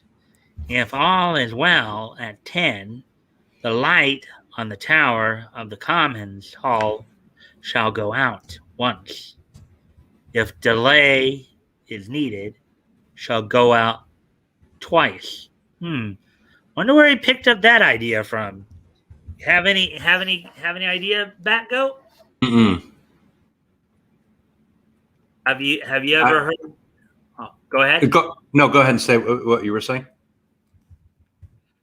S1: If all is well at 10, the light on the tower of the Commons Hall shall go out once. If delay is needed, shall go out twice. Wonder where he picked up that idea from. Have any idea, Batgoat?
S2: Mm-mm.
S1: Have you ever heard? Oh, go ahead.
S2: Go ahead and say what you were saying.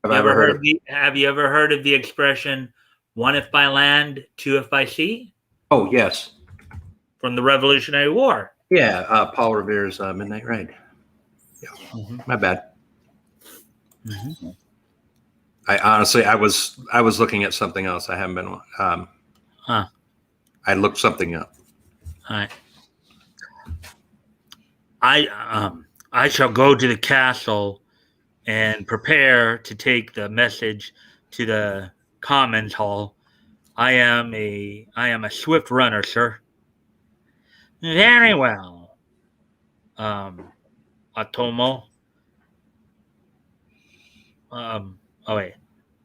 S2: Have
S1: you ever heard of the expression "one if by land, two if by sea"?
S2: Oh, yes.
S1: From the Revolutionary War.
S2: Yeah, Paul Revere's Midnight Ride. My bad.
S1: Mm-hmm.
S2: I honestly, I was looking at something else. I haven't been. I looked something up.
S1: All right. I shall go to the castle and prepare to take the message to the Commons Hall. I am a swift runner, sir. Very well. Atomo. Oh wait.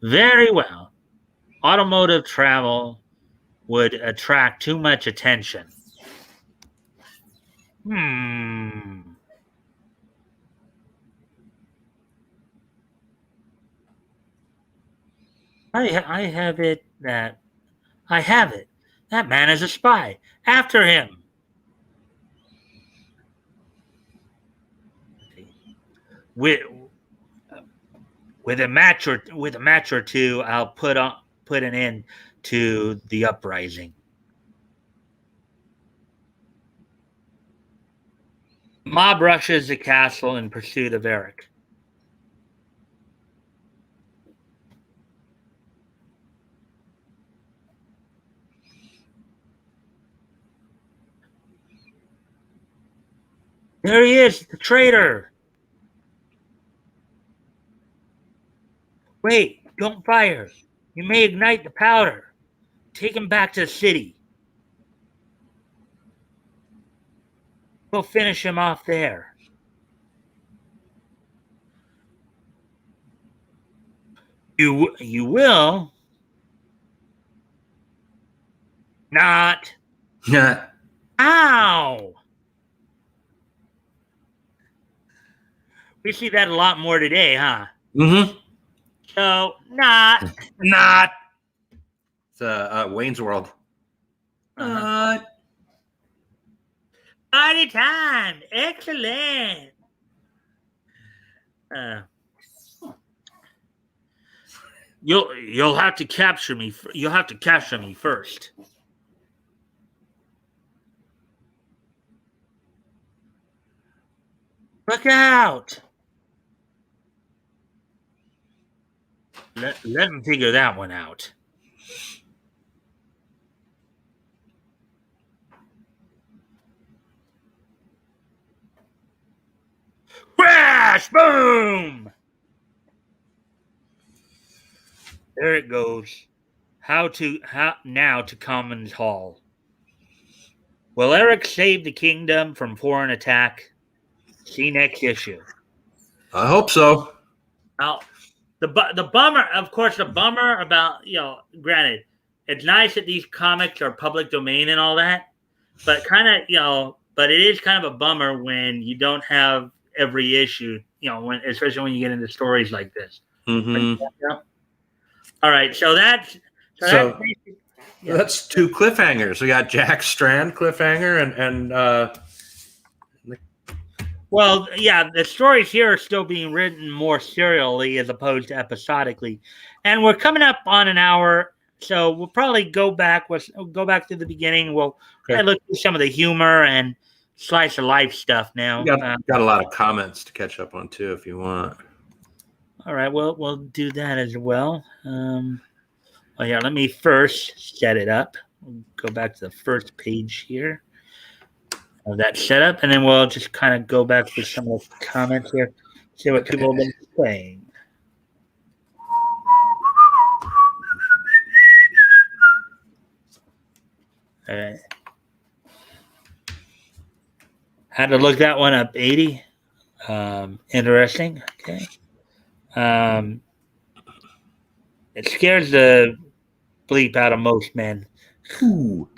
S1: Very well. Automotive travel would attract too much attention. I have it that I have it. That man is a spy. After him. With a match or two, I'll put an end to the uprising. Mob rushes the castle in pursuit of Eric. There he is, the traitor. Wait, don't fire. You may ignite the powder. Take him back to the city. We'll finish him off there. You will not.
S2: Yeah.
S1: Ow! We see that a lot more today, huh?
S2: Mm-hmm.
S1: So, not.
S2: It's Wayne's World.
S1: Party time! Excellent! You'll have to capture me. You'll have to capture me first. Look out! Let him figure that one out. Crash! Boom! There it goes. How now to Commons Hall. Will Eric save the kingdom from foreign attack? See next issue.
S2: I hope so.
S1: Now, the bummer, of course, the bummer about, granted, it's nice that these comics are public domain and all that, but but it is kind of a bummer when you don't have every issue, especially when you get into stories like this.
S2: Mm-hmm.
S1: All right, so that's
S2: two cliffhangers. We got Jack Strand cliffhanger and
S1: well, yeah, the stories here are still being written more serially as opposed to episodically, and we're coming up on an hour, so we'll probably go back to the beginning. We'll look at some of the humor and slice of life stuff now.
S2: We got a lot of comments to catch up on too, if you want.
S1: All right, we'll do that as well. Let me first set it up. We'll go back to the first page here of that setup, and then we'll just kind of go back to some of the comments here, see what people have been saying. All right. Had to look that one up, 80. Interesting. Okay. It scares the bleep out of most men.
S2: Ooh.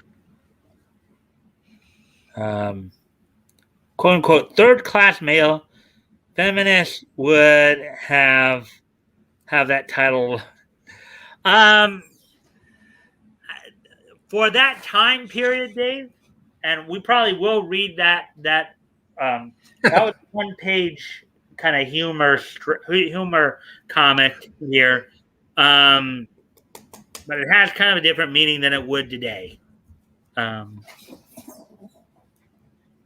S1: Quote unquote, third class male feminists would have that title. For that time period, Dave, and we probably will read that was one page kind of humor comic here, but it has kind of a different meaning than it would today.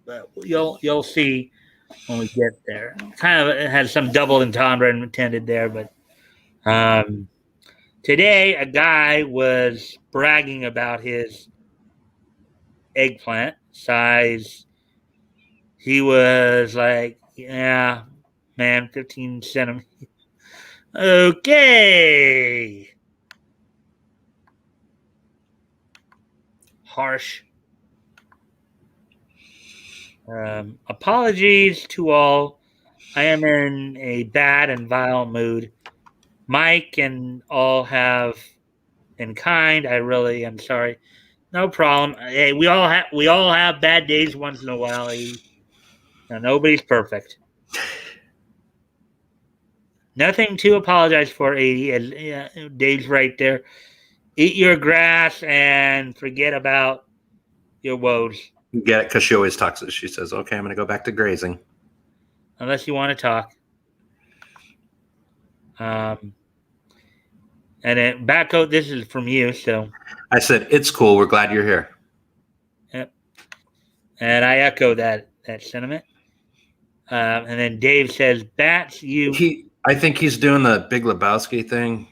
S1: But you'll see when we get there. Kind of it has some double entendre intended there, but today a guy was bragging about his eggplant size. He was like, yeah, man, 15 centimeters. Okay. Harsh. Apologies to all. I am in a bad and vile mood. Mike and all have in kind. I really am sorry. No problem. Hey, we all have bad days once in a while. Now, nobody's perfect. Nothing to apologize for, 80. As Dave's right there. Eat your grass and forget about your woes.
S2: Get it? Because she always talks. She says, "Okay, I'm going to go back to grazing."
S1: Unless you want to talk. And then Batgoat, this is from you, so.
S2: I said, "It's cool. We're glad you're here."
S1: Yep. And I echo that sentiment. And then Dave says, "Bats, you."
S2: I think he's doing the Big Lebowski thing,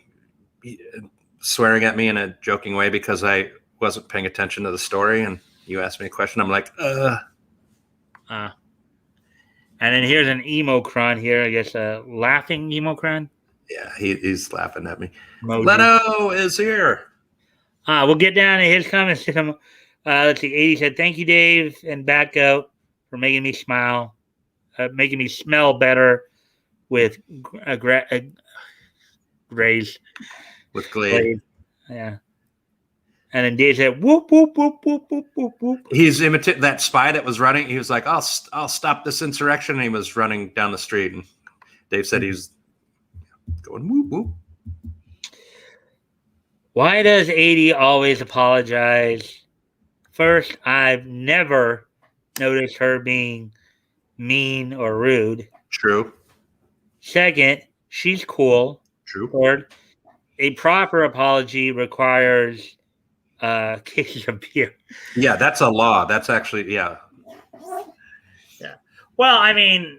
S2: swearing at me in a joking way because I wasn't paying attention to the story, and you asked me a question. I'm like,
S1: And then here's an emocron here. I guess a laughing emocron.
S2: Yeah, he's laughing at me.
S1: Emoji.
S2: Leto is here.
S1: We'll get down to his comments. Let's see. 80 said, "Thank you, Dave and Batgoat, for making me smile, making me smell better with graze."
S2: With Glade.
S1: Yeah. And then Dave said, "Whoop, whoop, whoop, whoop, whoop, whoop, whoop."
S2: He's imitating that spy that was running. He was like, I'll stop this insurrection. And he was running down the street. And Dave said he's going, whoop, whoop.
S1: Why does 80 always apologize? First, I've never noticed her being mean or rude.
S2: True.
S1: Second, she's cool.
S2: True.
S1: Third, a proper apology requires a case of beer.
S2: Yeah, that's a law. That's actually, yeah.
S1: Yeah. Well, I mean,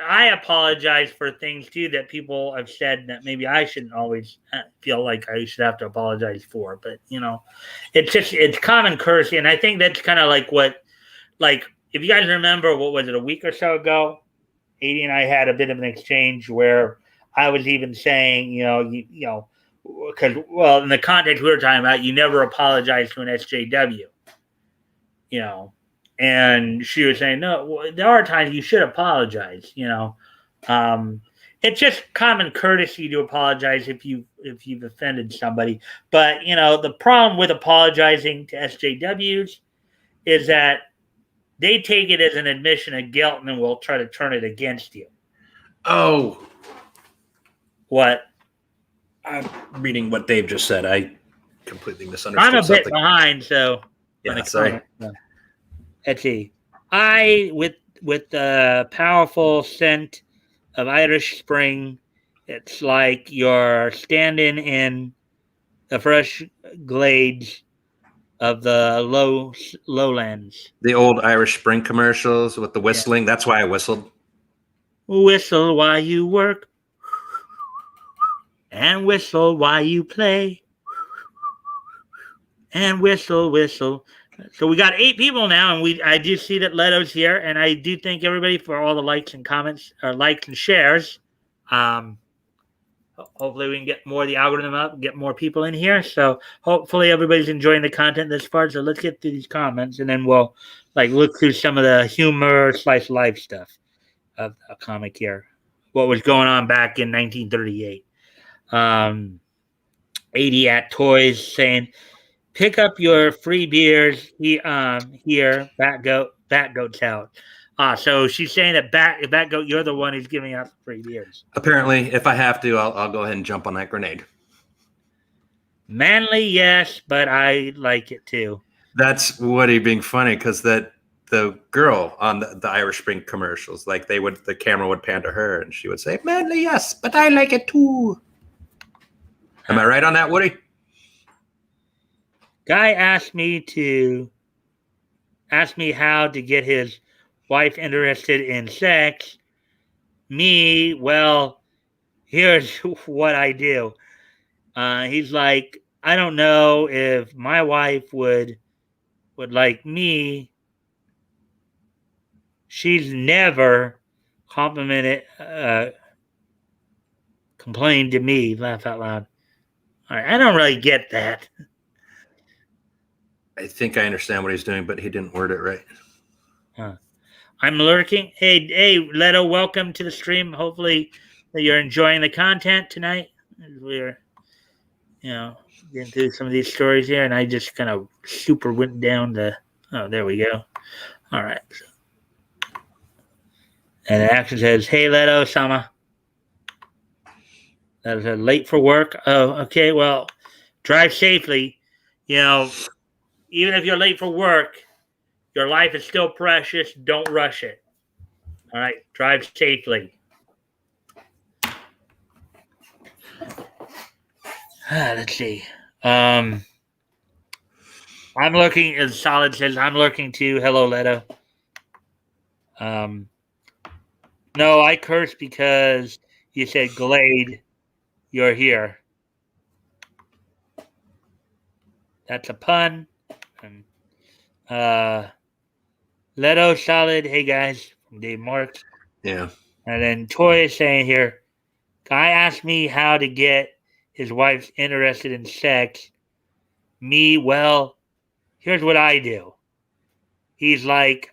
S1: I apologize for things too that people have said that maybe I shouldn't always feel like I should have to apologize for. But, it's common courtesy. And I think that's kind of like if you guys remember, what was it, a week or so ago? 80 and I had a bit of an exchange where I was even saying, because, in the context we were talking about, you never apologize to an SJW, and she was saying, no, there are times you should apologize, it's just common courtesy to apologize if you've offended somebody. But, the problem with apologizing to SJWs is that they take it as an admission of guilt and then will try to turn it against you.
S2: Oh.
S1: What?
S2: I'm reading what Dave just said. I completely misunderstood.
S1: I'm a bit behind, so.
S2: Yeah, sorry.
S1: Let's see. With the powerful scent of Irish spring, it's like you're standing in the fresh glades of the lowlands.
S2: The old Irish Spring commercials with the whistling. Yeah. That's why I whistled.
S1: Whistle while you work. And whistle while you play. And whistle. So we got 8 people now, and I do see that Leto's here, and I do thank everybody for all the likes and comments, or likes and shares. Hopefully we can get more of the algorithm up, get more people in here. So hopefully everybody's enjoying the content this far. So let's get through these comments, and then we'll look through some of the humor slice of life stuff of a comic here. What was going on back in 1938. 80 at Toys saying, pick up your free beers here, Batgoat's out. So she's saying that Batgoat, you're the one who's giving out free beers.
S2: Apparently, if I have to, I'll go ahead and jump on that grenade.
S1: Manly, yes, but I like it too.
S2: That's Woody being funny because the girl on the Irish Spring commercials, the camera would pan to her and she would say, "Manly, yes, but I like it too." Am I right on that, Woody? Guy
S1: asked me how to get his wife interested in sex. Me, well, here's what I do. He's like, I don't know if my wife would like me. She's never complimented, complained to me. Laugh out loud. All right, I don't really get that.
S2: I think I understand what he's doing, but he didn't word it right.
S1: Huh. I'm lurking. Hey, Leto, welcome to the stream. Hopefully that you're enjoying the content tonight. We're, getting through some of these stories here, and I just kind of super went down the. Oh, there we go. All right. And the action says, "Hey, Leto, Sama." That is late for work. Oh, okay. Well, drive safely. Even if you're late for work, your life is still precious. Don't rush it. All right. Drive safely. Let's see. I'm looking, as Solid says, I'm looking too. Hello, Leto. No, I cursed because you said Glade, you're here. That's a pun. And, Leto, Solid, hey guys, from Dave Marks.
S2: Yeah.
S1: And then Toy is saying here, guy asked me how to get his wife's interested in sex. Me, well, here's what I do. He's like,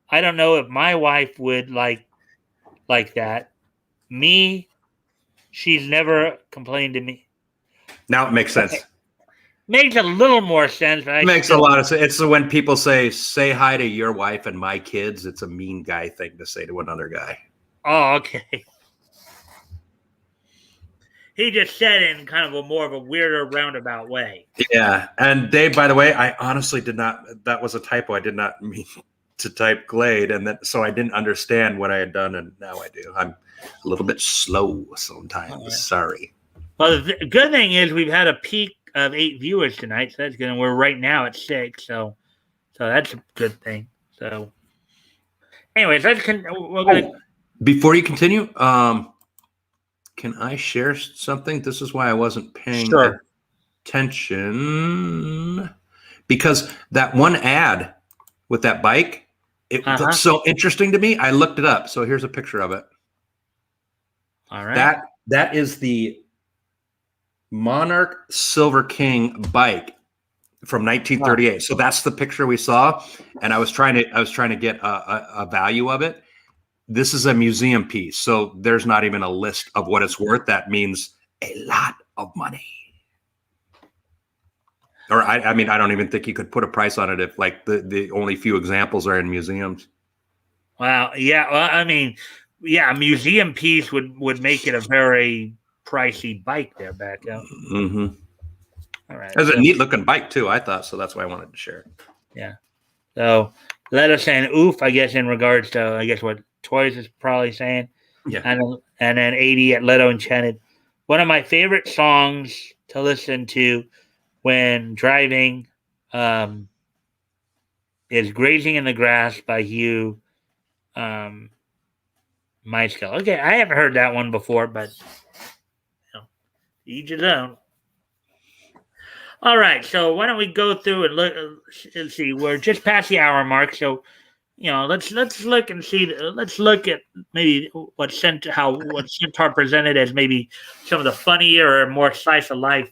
S1: I don't know if my wife would like that. Me, she's never complained to me.
S2: Now it makes sense.
S1: Okay. Makes a little more sense, but
S2: It makes a lot of sense. It's when people say hi to your wife and my kids. It's a mean guy thing to say to another guy.
S1: Oh, okay. He just said it in kind of a more of a weirder roundabout way.
S2: Yeah. And Dave, by the way, I honestly did not, that was a typo. I did not mean to type Glade. And so I didn't understand what I had done. And now I do. I'm a little bit slow sometimes. Right. Sorry.
S1: Well, the good thing is we've had a peak of 8 viewers tonight. So that's good. And we're right now at 6. So that's a good thing. So anyways,
S2: before you continue, can I share something? This is why I wasn't paying attention, because that one ad with that bike, it looks so interesting to me. I looked it up. So here's a picture of it.
S1: All right.
S2: That is the Monarch Silver King bike from 1938. Wow. So that's the picture we saw. And I was trying to get a value of it. This is a museum piece, so there's not even a list of what it's worth. That means a lot of money. Or I mean, I don't even think you could put a price on it if like the only few examples are in museums.
S1: Wow. Yeah. Well, I mean, yeah, a museum piece would make it a very pricey bike there, back out.
S2: Mm-hmm.
S1: All right.
S2: It's a neat looking bike too, I thought, so that's why I wanted to share it.
S1: Yeah. So let us saying oof, I guess, in regards to, I guess, what Toys is probably saying.
S2: Yeah.
S1: And then 80 at Leto Enchanted. One of my favorite songs to listen to when driving is Grazing in the Grass by Hugh Mikestand. Okay, I haven't heard that one before, but each his own. All right, so why don't we go through and look? Let's see, we're just past the hour mark, so let's look and see. Let's look at maybe what Centaur presented as maybe some of the funnier or more slice of life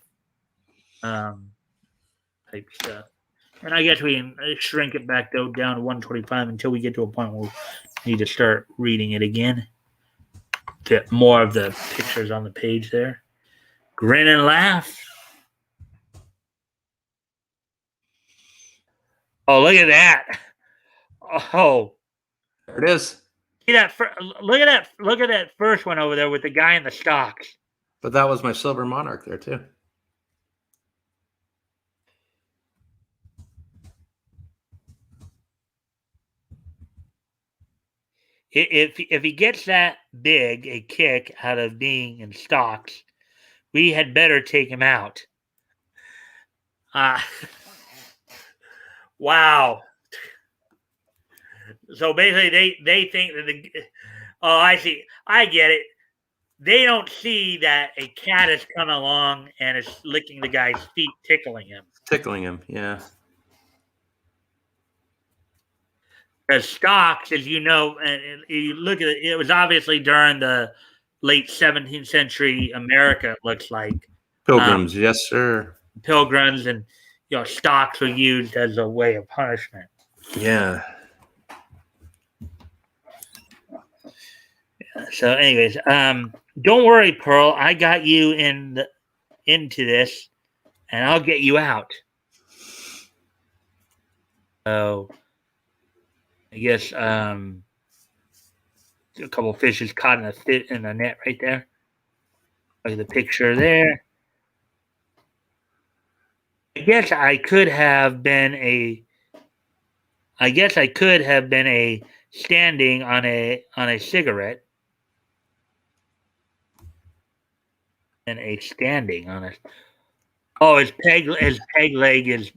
S1: type stuff. And I guess we can shrink it back down to 125 until we get to a point where we need to start reading it again. Get more of the pictures on the page there. Grin and laugh. Oh, look at that! Oh,
S2: there it is.
S1: See that? Look at that first one over there with the guy in the stocks.
S2: But that was my Silver Monarch there too.
S1: If he gets that big a kick out of being in stocks, we had better take him out. Wow. So basically, they think that the. Oh, I see. I get it. They don't see that a cat is coming along and is licking the guy's feet, tickling him.
S2: Tickling him, yeah.
S1: The stocks, as you know, and you look at it, it was obviously during the late 17th century America, it looks like.
S2: Pilgrims, yes, sir.
S1: Pilgrims and stocks were used as a way of punishment.
S2: Yeah.
S1: So, anyways, don't worry, Pearl. I got you into this, and I'll get you out. So, I guess a couple of fishes caught in a net right there. Look at the picture there. I guess I could have been a standing on a cigarette. And a standing on it. Oh, his peg leg is.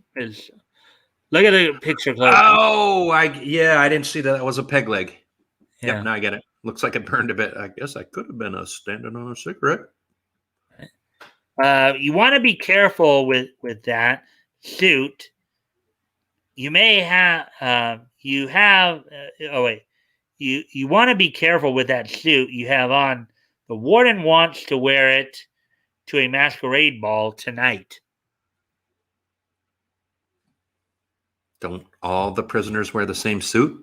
S1: Look at the picture.
S2: Oh, I didn't see that. That was a peg leg.
S1: Yeah.
S2: Yep, now I get it. Looks like it burned a bit. I guess I could have been standing on a cigarette.
S1: You want to be careful with that suit. You may have. You want to be careful with that suit you have on. The warden wants to wear it to a masquerade ball tonight.
S2: Don't all the prisoners wear the same suit?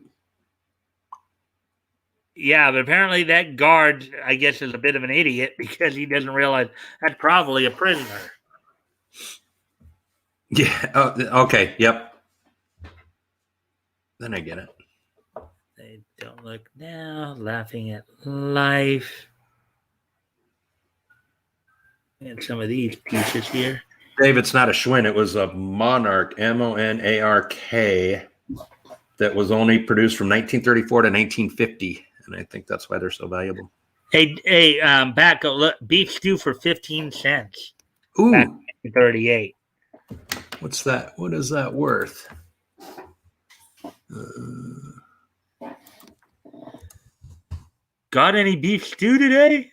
S1: Yeah, but apparently that guard, I guess, is a bit of an idiot because he doesn't realize that's probably a prisoner.
S2: Yeah. Okay. Yep. Then I get it.
S1: They don't look now. Laughing at life. And some of these pieces here.
S2: Dave, it's not a Schwinn. It was a Monarch, Monark, that was only produced from 1934 to 1950. And I think that's why they're so valuable.
S1: Hey, Batgoat, look, beef stew for 15 cents.
S2: Ooh.
S1: Back in 38.
S2: What's that? What is that worth?
S1: Got any beef stew today?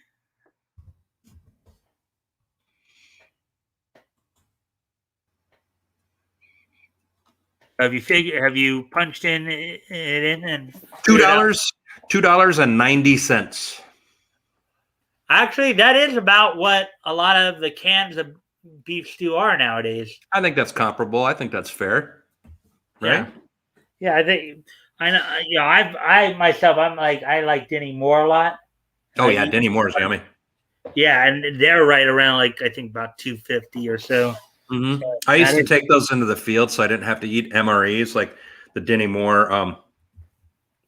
S1: Have you punched it in and
S2: $2.90.
S1: Actually, that is about what a lot of the cans of beef stew are nowadays.
S2: I think that's comparable. I think that's fair. Right?
S1: Yeah, I think I know. I myself, I like Denny Moore a lot.
S2: Oh yeah, Denny Moore's yummy.
S1: Yeah, and they're right around I think about $2.50 or so.
S2: Mm-hmm. So I used to take those into the field, so I didn't have to eat MREs like the Denny Moore,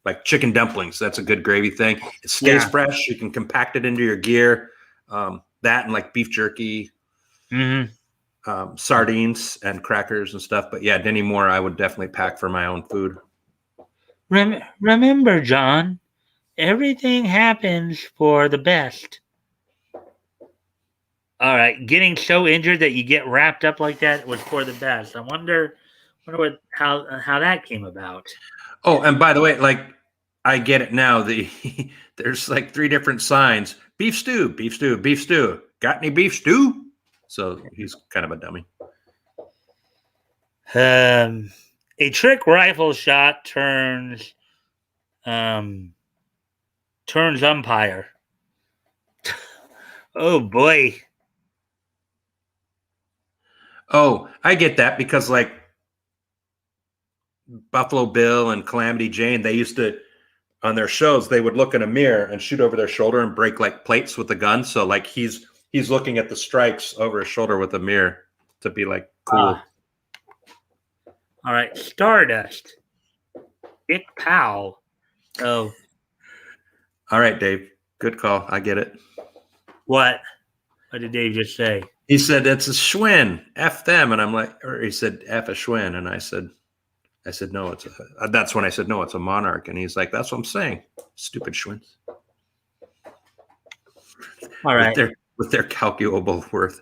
S2: like chicken dumplings. That's a good gravy thing. It stays fresh. You can compact it into your gear. That and like beef jerky, sardines and crackers and stuff. But yeah, Denny Moore, I would definitely pack for my own food.
S1: Remember, John, everything happens for the best. All right, getting so injured that you get wrapped up like that was for the best. I wonder how that came about.
S2: Oh, and by the way, like I get it now. There's like 3 different signs: beef stew, beef stew, beef stew. Got any beef stew? So he's kind of a dummy.
S1: A trick rifle shot turns umpire. Oh boy.
S2: Oh, I get that because like Buffalo Bill and Calamity Jane, they used to, on their shows, they would look in a mirror and shoot over their shoulder and break like plates with the gun. So like he's looking at the strikes over his shoulder with a mirror to be like cool.
S1: All right, Stardust. Dick Powell. Oh.
S2: All right, Dave. Good call. I get it.
S1: What? What did Dave just say?
S2: He said, it's a Schwinn. F them. And I'm like, or he said, F a Schwinn. And I said, no, that's when I said, no, it's a Monarch. And he's like, that's what I'm saying. Stupid Schwinns.
S1: All right.
S2: With their calculable worth.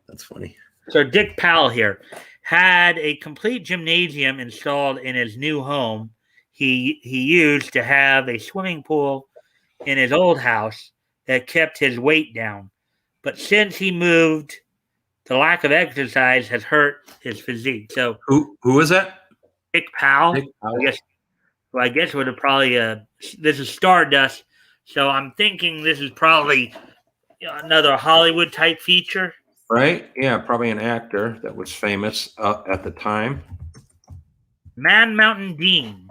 S2: That's funny.
S1: So Dick Powell here had a complete gymnasium installed in his new home. he used to have a swimming pool in his old house that kept his weight down. But since he moved, the lack of exercise has hurt his physique. So
S2: Who is that?
S1: Dick Powell,
S2: Dick Powell.
S1: I guess would have probably this is Stardust. So I'm thinking this is probably another Hollywood type feature.
S2: Right? Yeah, probably an actor that was famous at the time.
S1: Man Mountain Dean.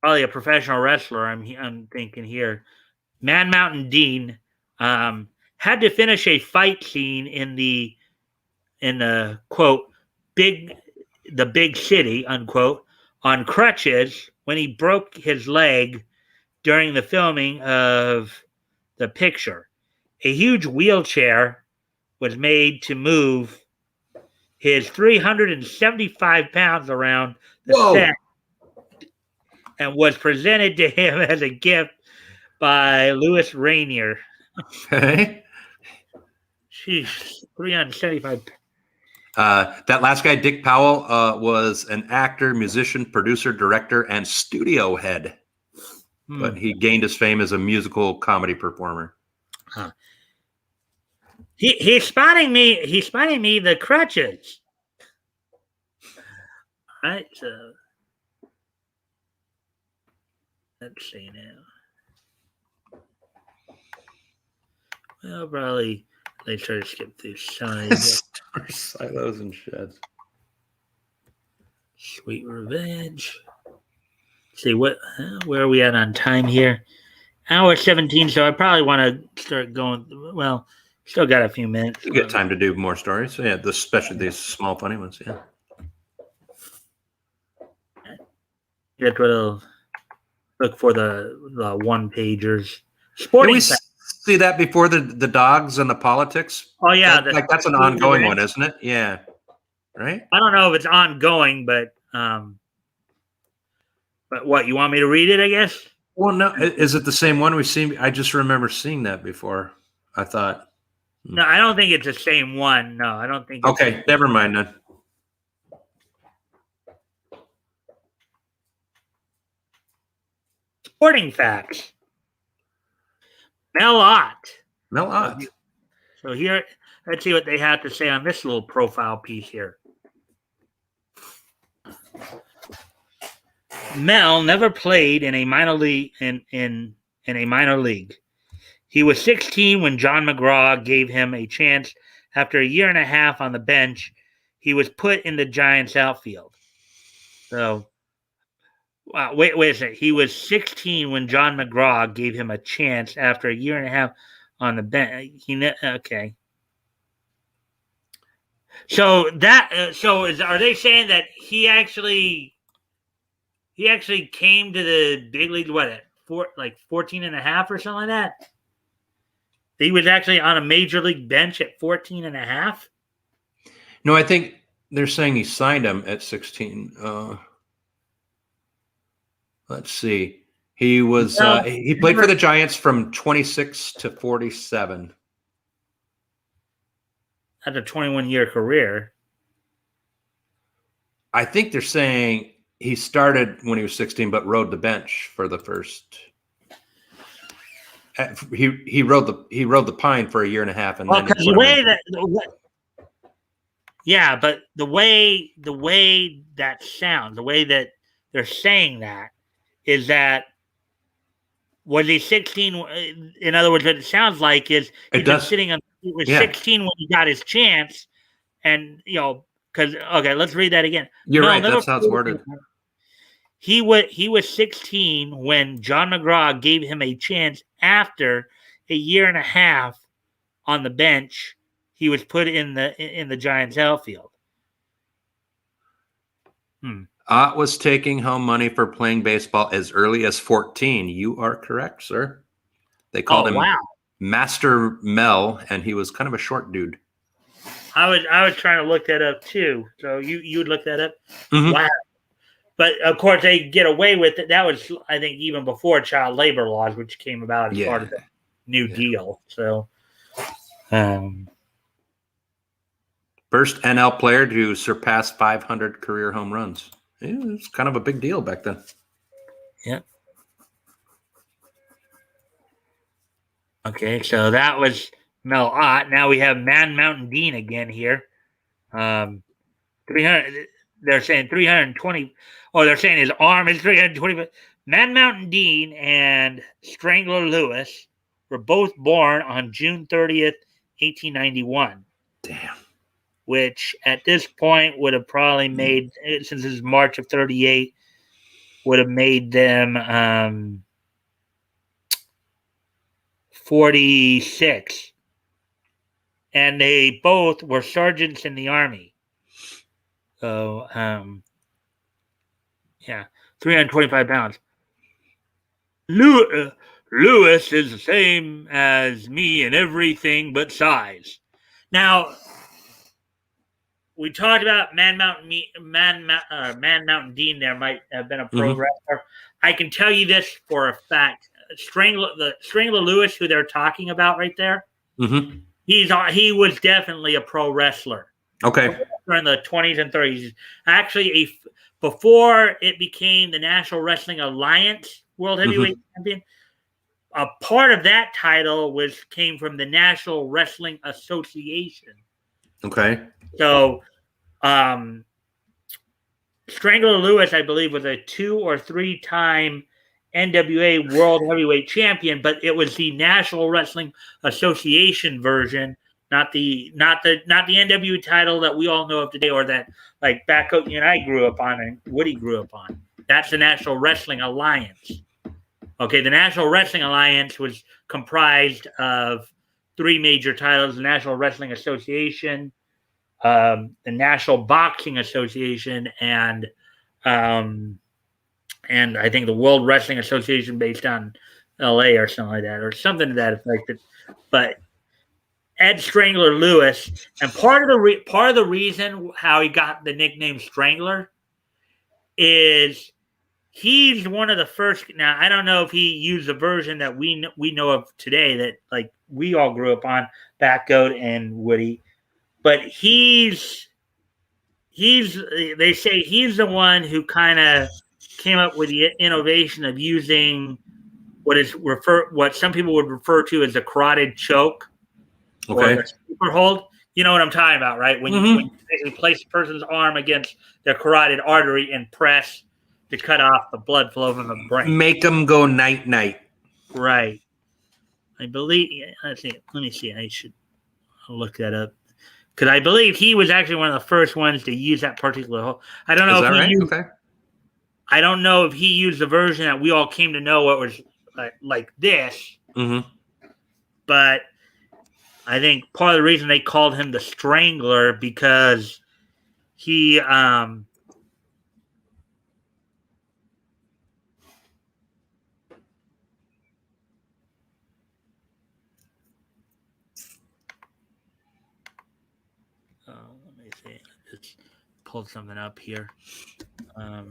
S1: Probably a professional wrestler, I'm thinking here. Man Mountain Dean had to finish a fight scene in the quote the big city unquote on crutches when he broke his leg during the filming of the picture. A huge wheelchair was made to move his 375 pounds around the set and was presented to him as a gift by Louis Rainier.
S2: Okay.
S1: Jeez, 375.
S2: That last guy, Dick Powell, was an actor, musician, producer, director, and studio head. But he gained his fame as a musical comedy performer.
S1: Huh. He's spotting me. He's spotting me the crutches. All right, so let's see now. Well, probably they try to skip through signs.
S2: Silos and sheds.
S1: Sweet Revenge. Let's see where are we at on time here? Hour 17. So I probably want to start going. Well, still got a few minutes.
S2: You get time to do more stories. So yeah, especially these small funny ones. Yeah.
S1: Get rid of look for the one pagers. Sporting.
S2: Can we see that before the dogs and the politics?
S1: Oh yeah,
S2: that's an ongoing one, isn't it? Yeah. Right.
S1: I don't know if it's ongoing, but what, you want me to read it? I guess.
S2: Well, no. Is it the same one we've seen? I just remember seeing that before. I thought.
S1: No, I don't think it's the same one. No, I don't think.
S2: Okay, never mind then.
S1: Sporting facts. Mel Ott. So here, let's see what they have to say on this little profile piece here. Mel never played in a minor league in a minor league. He was 16 when John McGraw gave him a chance. After a year and a half on the bench, he was put in the Giants outfield. So, wait a second. He was 16 when John McGraw gave him a chance after a year and a half on the bench. Okay. So are they saying that he actually came to the big league, at 14 and a half or something like that? He was actually on a major league bench at 14 and a half?
S2: No, I think they're saying he signed him at 16. Let's see. He was he played for the Giants from 26 to 47.
S1: That's a 21-year career. I
S2: think they're saying he started when he was 16, but rode the bench for the first. He rode the pine for a year and a half, and then
S1: because the way but the way that sounds, the way that they're saying that is that was he 16? In other words, what it sounds like is he's been sitting on. He was 16 when he got his chance, and because let's read that again.
S2: You're right. That's how it's worded.
S1: He was 16 when John McGraw gave him a chance after a year and a half on the bench. He was put in the Giants outfield.
S2: Ott was taking home money for playing baseball as early as 14. You are correct, sir. They called him Master Mel, and he was kind of a short dude.
S1: I was trying to look that up too. So you would look that up?
S2: Mm-hmm.
S1: Wow. But of course they get away with it. That was, I think, even before child labor laws, which came about as part of the New Deal. So
S2: first NL player to surpass 500 career home runs. It's kind of a big deal back then.
S1: Yeah. Okay, so that was Mel Ott. Now we have Man Mountain Dean again here. 300. They're saying 320. Oh, they're saying his arm is 320. Man Mountain Dean and Strangler Lewis were both born on June 30th, 1891.
S2: Damn.
S1: Which at this point would have probably made, since this is March of 38, would have made them 46. And they both were sergeants in the Army. So, yeah, 325 pounds. Lewis is the same as me in everything but size. Now, we talked about Man Mountain Dean. There might have been a pro wrestler. I can tell you this for a fact: Strangler Lewis, who they're talking about right there, he was definitely a pro wrestler.
S2: Okay,
S1: in the 20s and 30s. Actually, before it became the National Wrestling Alliance World Heavyweight Champion, a part of that title came from the National Wrestling Association.
S2: Okay.
S1: So, Strangler Lewis, I believe, was a 2 or 3 time NWA World Heavyweight Champion, but it was the National Wrestling Association version, not the NWA title that we all know of today, or that like Batgoat and I grew up on and Woody grew up on. That's the National Wrestling Alliance. Okay, the National Wrestling Alliance was comprised of 3 major titles: the National Wrestling Association, the National Boxing Association, and I think the World Wrestling Association, based on LA or something like that, or something to that effect. But Ed Strangler Lewis, and part of the reason how he got the nickname Strangler is he's one of the first. Now, I don't know if he used the version that we know of today, that like we all grew up on, Batgoat and Woody, but they say he's the one who kind of came up with the innovation of using what some people would refer to as a carotid choke, or the sleeper hold. You know what I'm talking about, right? When you basically place a person's arm against their carotid artery and press to cut off the blood flow from the brain.
S2: Make them go night-night.
S1: Right. I believe. Let me see. I should look that up, because I believe he was actually one of the first ones to use that particular hold. I don't know I don't know if he used the version that we all came to know, what was like this. But I think part of the reason they called him the Strangler, because he let me see. Just pulled something up here. All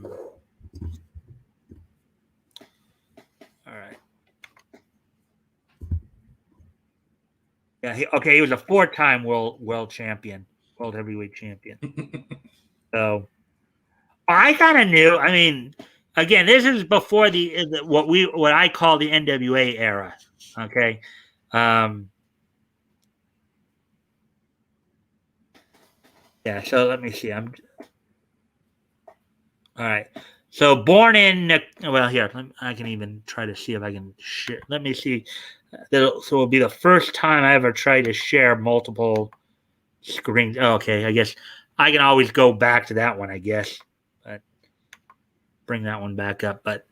S1: right. Yeah. He was a 4-time world champion, world heavyweight champion. So I kind of knew. I mean, again, this is before what I call the NWA era. Okay. Yeah. So let me see. All right. So born in, here, I can even try to see if I can share. Let me see. So it'll be the first time I ever try to share multiple screens. Oh, okay. I guess I can always go back to that one, I guess. But bring that one back up. But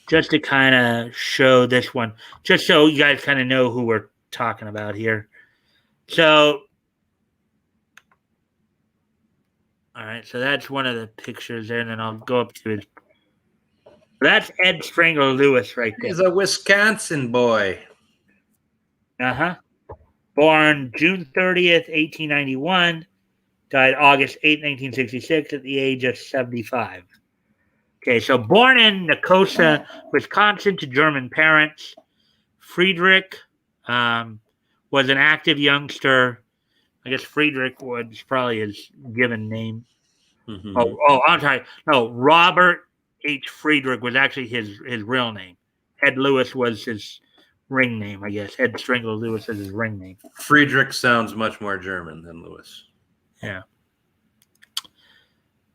S1: just to kind of show this one, just so you guys kind of know who we're talking about here. So, all right, so that's one of the pictures there, and then I'll go up to his. That's Ed Strangler Lewis right there.
S2: He's a Wisconsin boy.
S1: Born June 30th, 1891. Died August 8th, 1966, at the age of 75. Okay, so born in Nicosia, Wisconsin, to German parents. Friedrich was an active youngster. I guess Friedrich was probably his given name.
S2: Mm-hmm.
S1: I'm sorry. No, Robert H. Friedrich was actually his real name. Ed Lewis was his ring name, I guess. Ed Strangler Lewis is his ring name.
S2: Friedrich sounds much more German than Lewis.
S1: Yeah.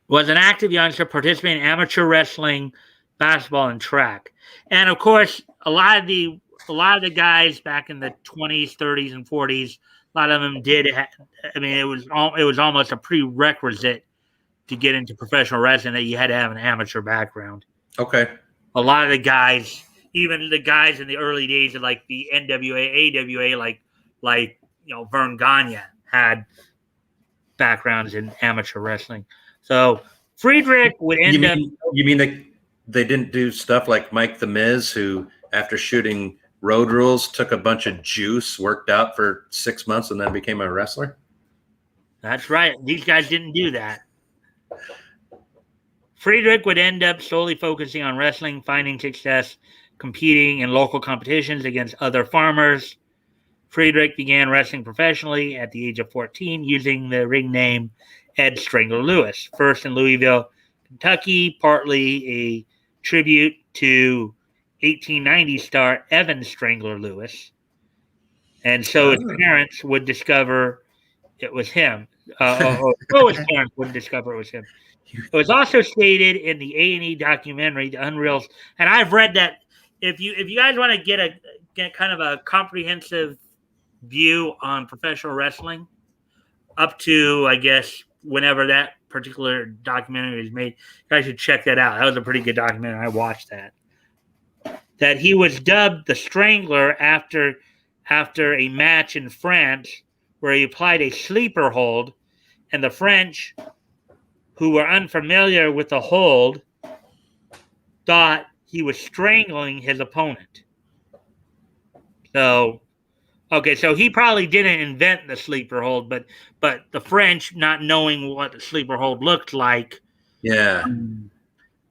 S1: Was an active youngster participating in amateur wrestling, basketball, and track. And of course, a lot of the guys back in the 20s, 30s, and 40s, a lot of them did. I mean, it was almost a prerequisite to get into professional wrestling that you had to have an amateur background.
S2: Okay.
S1: A lot of the guys, even the guys in the early days of like the NWA, AWA, like Vern Gagne had backgrounds in amateur wrestling. So Friedrich would end up.
S2: You mean they didn't do stuff like Mike the Miz, who after shooting Road Rules took a bunch of juice, worked out for 6 months, and then became a wrestler?
S1: That's right. These guys didn't do that. Friedrich would end up solely focusing on wrestling, finding success competing in local competitions against other farmers. Friedrich began wrestling professionally at the age of 14 using the ring name Ed Strangler Lewis, first in Louisville, Kentucky, partly a tribute to 1890 star Evan Strangler Lewis. And so his parents would discover it was him. His parents would discover it was him. It was also stated in the A&E documentary, The Unreal, and I've read that. If you guys want to get kind of a comprehensive view on professional wrestling, up to I guess whenever that particular documentary is made, you guys should check that out. That was a pretty good documentary. I watched that. That he was dubbed the Strangler after a match in France where he applied a sleeper hold, and the French, who were unfamiliar with the hold, thought he was strangling his opponent. So he probably didn't invent the sleeper hold, but the French, not knowing what the sleeper hold looked like,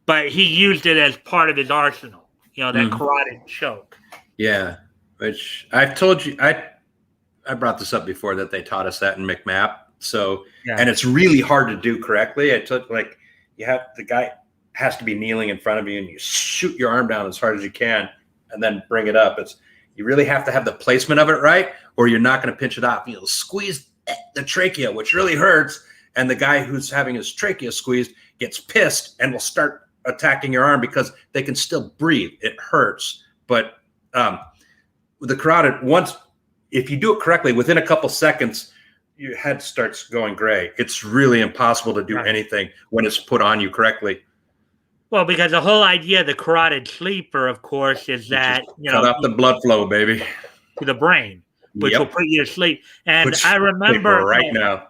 S1: but he used it as part of his arsenal. That carotid choke.
S2: Yeah, which I've told you, I brought this up before that they taught us that in McMap. So, and it's really hard to do correctly. I took the guy has to be kneeling in front of you and you shoot your arm down as hard as you can and then bring it up. You really have to have the placement of it right, or you're not going to pinch it off. You'll squeeze the trachea, which really hurts. And the guy who's having his trachea squeezed gets pissed and will start attacking your arm because they can still breathe. It hurts. But with the carotid, if you do it correctly, within a couple seconds, your head starts going gray. It's really impossible to do anything when it's put on you correctly.
S1: Well, because the whole idea of the carotid sleeper, of course, is that
S2: cut off the blood flow, baby,
S1: to the brain, which will put you to sleep. And I remember
S2: now.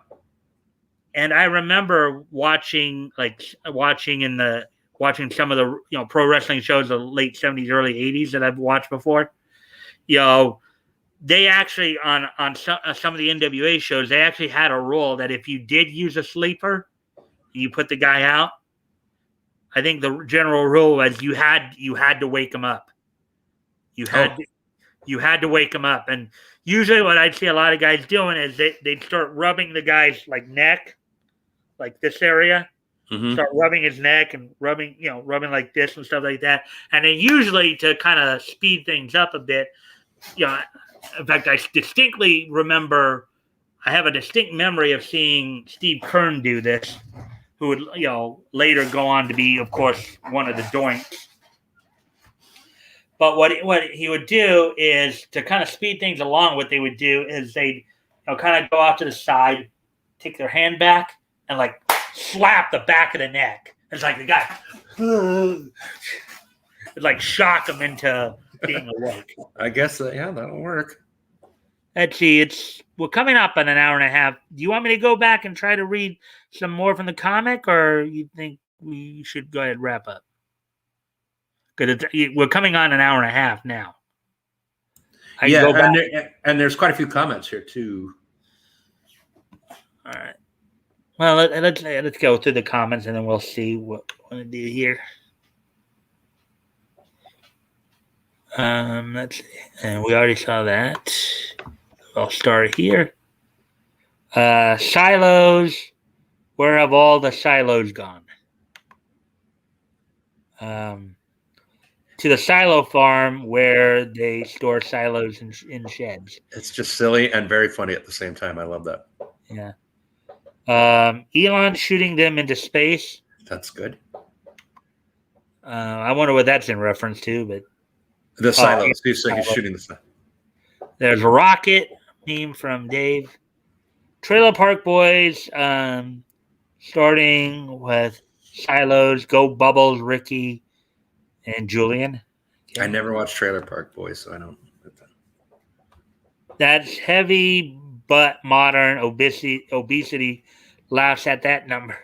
S1: And I remember watching some of the pro wrestling shows of the late 70s, early 80s that I've watched before. They actually on some of the NWA shows, they actually had a rule that if you did use a sleeper, you put the guy out. I think the general rule was you had to wake him up. You had to wake him up. And usually what I'd see a lot of guys doing is they'd start rubbing the guy's neck, like this area. Mm-hmm. Start rubbing his neck and rubbing like this and stuff like that. And then usually to kind of speed things up a bit, in fact, I distinctly remember, I have a distinct memory of seeing Steve Kern do this, who would, later go on to be, of course, one of the Doinks. But what he would do is, to kind of speed things along, what they would do is they'd kind of go off to the side, take their hand back, and slap the back of the neck. It's like the guy, it'd shock him into being awake.
S2: I guess that'll work.
S1: Let's see, we're coming up on an hour and a half. Do you want me to go back and try to read some more from the comic, or you think we should go ahead and wrap up? Because we're coming on an hour and a half now.
S2: And there's quite a few comments here too.
S1: All right. Well, let's go through the comments and then we'll see what we want to do here. Let's see. And we already saw that. I'll start here. Silos Where have all the silos gone? To the silo farm where they store silos in sheds.
S2: It's just silly and very funny at the same time. I love that.
S1: Yeah. Elon shooting them into space.
S2: That's good.
S1: I wonder what that's in reference to, but
S2: The silos. He's shooting the silos.
S1: There's a rocket meme from Dave. Trailer Park Boys, starting with silos, Go Bubbles, Ricky, and Julian.
S2: Okay. I never watched Trailer Park Boys, so I don't.
S1: That's heavy but modern obesity laughs at that number.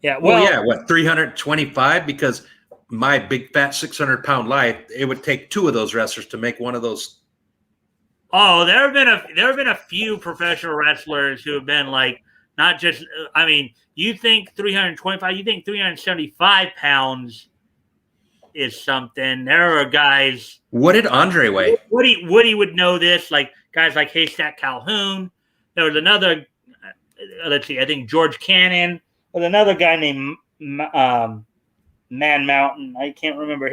S1: Yeah,
S2: well, what 325? Because my big fat 600-pound life, it would take two of those wrestlers to make one of those.
S1: Oh, there have been a few professional wrestlers who have been like not just. I mean, you think 325? You think 375 pounds is something? There are guys.
S2: What did Andre weigh?
S1: Woody would know this. Like guys like Haystack Calhoun. There was another. Let's see. I think George Cannon. There's another guy named Man Mountain. I can't remember.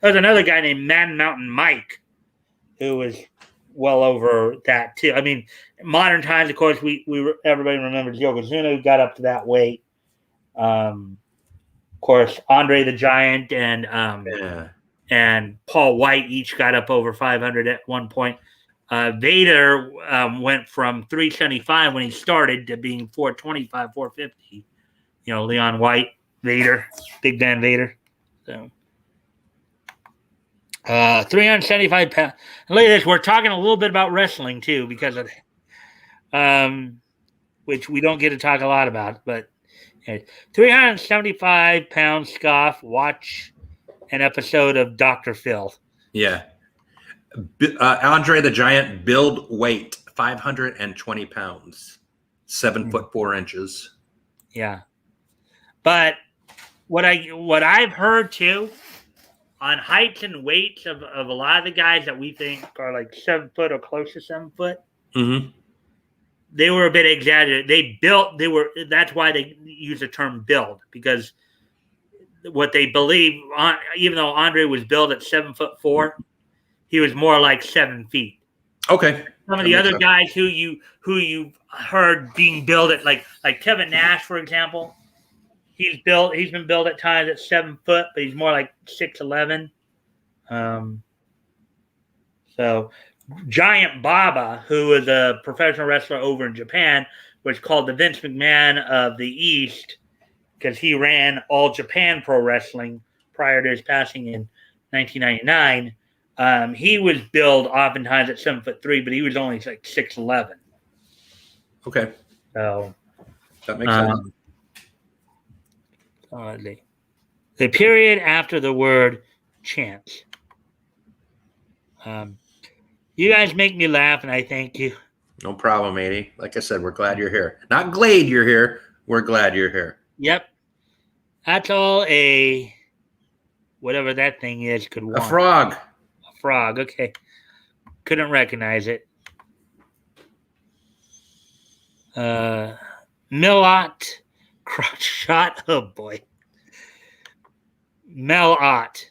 S1: There's another guy named Man Mountain Mike, who was well over that too. I mean, modern times, of course, everybody remembers Yokozuna, who got up to that weight. Of course, Andre the Giant and Paul White each got up over 500 at one point. Vader went from 375 when he started to being 425, 450. You know, Leon White, Vader, Big Van Vader. So 375 pounds. And look at this. We're talking a little bit about wrestling too, because of which we don't get to talk a lot about. But 375 pounds scoff. Watch an episode of Dr. Phil.
S2: Yeah. Andre the Giant, build weight 520 pounds, 7 foot 4 inches.
S1: Yeah. But what I've heard too on heights and weights of a lot of the guys that we think are like 7 foot or close to 7 foot, they were a bit exaggerated. That's why they use the term build, because what they believe, even though Andre was built at 7'4", he was more like 7 feet.
S2: Okay.
S1: Some of the other guys who you heard being built at like Kevin Nash, for example. He's been built at times at 7 foot, but he's more like 6'11". So Giant Baba, who was a professional wrestler over in Japan, was called the Vince McMahon of the East because he ran All Japan Pro Wrestling prior to his passing in 1999. He was billed oftentimes at 7'3", but he was only like 6'11".
S2: Okay.
S1: So
S2: that makes sense.
S1: The period after the word chance. You guys make me laugh, and I thank you.
S2: No problem, matey. Like I said, we're glad you're here. Not glad you're here. We're glad you're here.
S1: Yep. That's all whatever that thing is could want.
S2: A frog.
S1: A frog, okay. Couldn't recognize it. Milot crotch shot. Oh boy. Melot.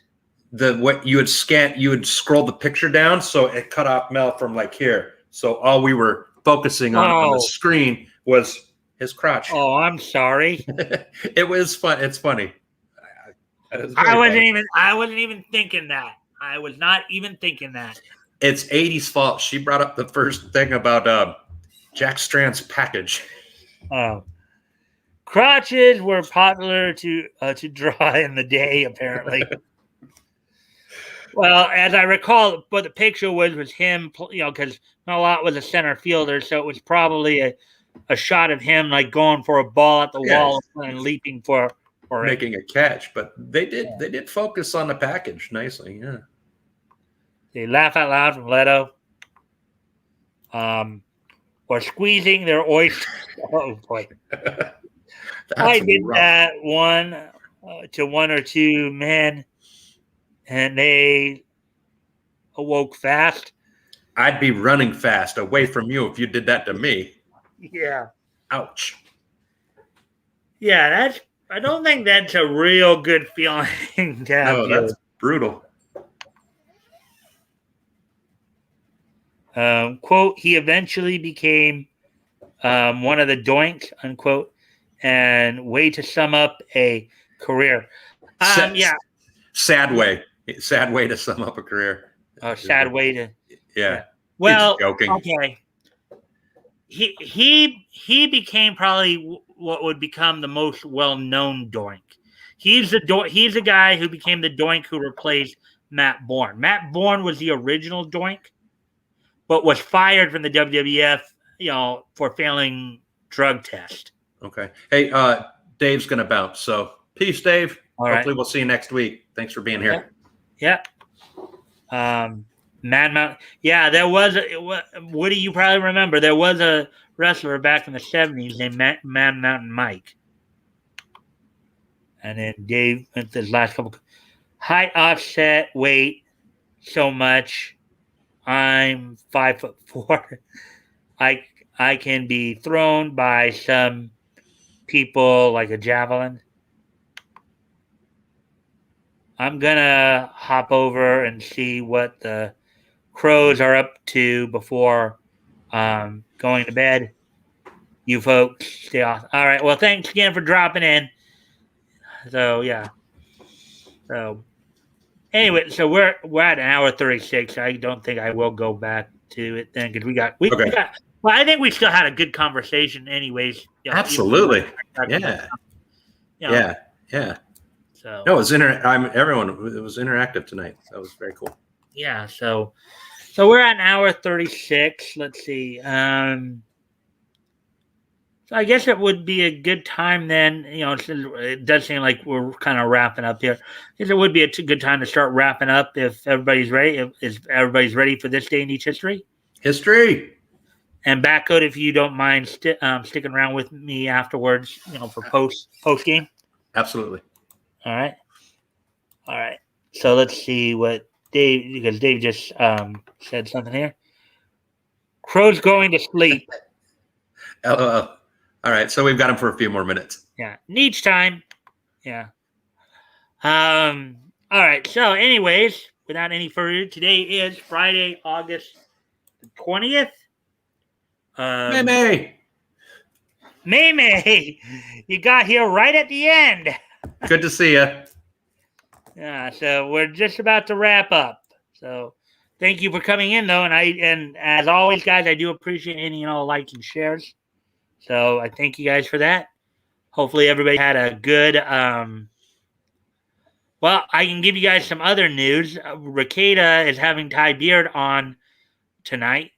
S2: What you would scroll the picture down, so it cut off Mel from like here. So all we were focusing on the screen was his crotch.
S1: Oh, I'm sorry.
S2: It was fun. It's funny.
S1: I wasn't even thinking that. I was not even thinking that.
S2: It's 80's fault. She brought up the first thing about Jack Strand's package.
S1: Oh. Crotches were popular to draw in the day, apparently. Well, as I recall, what the picture was him, because Melot was a center fielder, so it was probably a shot of him like going for a ball at the wall and leaping for
S2: making a catch. But they did focus on the package nicely. Yeah.
S1: They laugh out loud from Leto. Or squeezing their oysters. Oh boy. I did that to one or two men, and they awoke fast.
S2: I'd be running fast away from you if you did that to me.
S1: Yeah.
S2: Ouch.
S1: Yeah, I don't think that's a real good feeling to have.
S2: No, that's brutal.
S1: Quote, he eventually became one of the doinks, unquote, and way to sum up a career.
S2: Sad,
S1: Yeah.
S2: sad way to sum up a career.
S1: Sad way to.
S2: Yeah.
S1: Well,
S2: He's joking.
S1: okay. He became probably what would become the most well-known doink. He's the guy who became the doink who replaced Matt Bourne. Matt Bourne was the original doink, but was fired from the WWF, for failing drug test.
S2: Okay. Hey, Dave's gonna bounce. So peace, Dave.
S1: All
S2: Hopefully
S1: right.
S2: we'll see you next week. Thanks for being here.
S1: Yeah. Mad Mountain. Yeah, there was Woody, you probably remember, there was a wrestler back in the 70s named Mad Mountain Mike. And then Dave went his last couple. Height offset, weight, so much. I'm 5'4". I can be thrown by some people like a javelin. I'm gonna hop over and see what the Crows are up to before going to bed. You folks stay off. All right. Well, thanks again for dropping in. So yeah. So anyway, so we're at an hour 36. I don't think I will go back to it then because we got. Well, I think we still had a good conversation, anyways.
S2: Absolutely. Yeah. Yeah.
S1: So
S2: no, it was everyone. It was interactive tonight. That was very cool.
S1: Yeah. So we're at an hour 36. Let's see. So I guess it would be a good time then. It does seem like we're kind of wrapping up here. I guess it would be a good time to start wrapping up if everybody's ready. If everybody's ready for this day in each history. And Batgoat, if you don't mind sticking around with me afterwards, for post game.
S2: Absolutely.
S1: All right. So let's see what Dave, because Dave just said something here. Crow's going to sleep.
S2: LOL. All right, so we've got him for a few more minutes.
S1: Yeah, Nietzsche time. Yeah. All right. So, anyways, without any further, today is Friday, August 20th. May, you got here right at the end.
S2: Good to see you.
S1: Yeah, so we're just about to wrap up. So, thank you for coming in, though, and as always, guys, I do appreciate any likes and shares. So I thank you guys for that. Hopefully everybody had a good. Well, I can give you guys some other news. Ricada is having Ty Beard on tonight.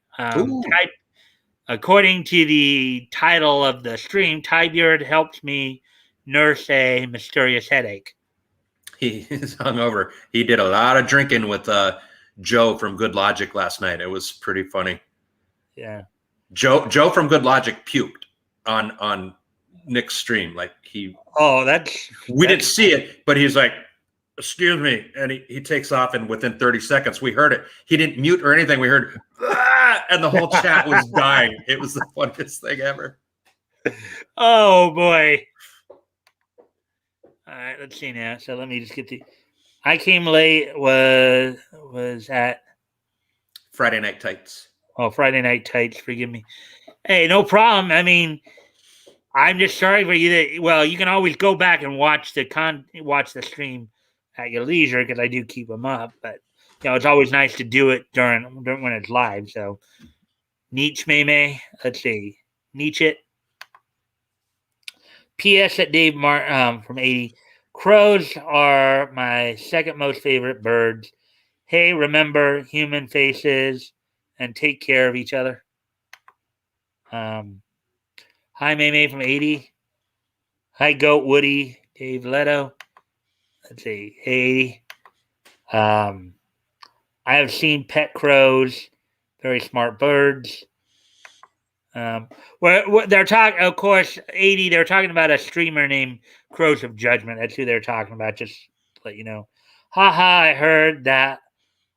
S1: According to the title of the stream, Ty Beard helps me nurse a mysterious headache.
S2: He is hungover. He did a lot of drinking with Joe from Good Logic last night. It was pretty funny.
S1: Yeah.
S2: Joe from Good Logic puked on Nick's stream. Like we didn't see it, but he's like, excuse me, and he takes off, and within 30 seconds we heard it. He didn't mute or anything. We heard and the whole chat was dying. It was the funniest thing ever.
S1: Oh boy. All right, let's see now. So let me just get I came late was at
S2: Friday Night Tights.
S1: Oh, Friday Night Tights, forgive me. Hey, no problem. I mean, I'm just sorry for you. You can always go back and watch the stream at your leisure because I do keep them up. But it's always nice to do it during when it's live. So, Nietzsche May. Let's see, Nietzsche. P.S. at Dave from 80. Crows are my second most favorite birds. Hey, remember human faces and take care of each other. Hi, May from 80. Hi, Goat Woody, Dave Leto. Let's see, hey, 80. I have seen pet crows, very smart birds. Where they're talking, of course, 80. They're talking about a streamer named Crows of Judgment. That's who they're talking about. Just to let you know. I heard that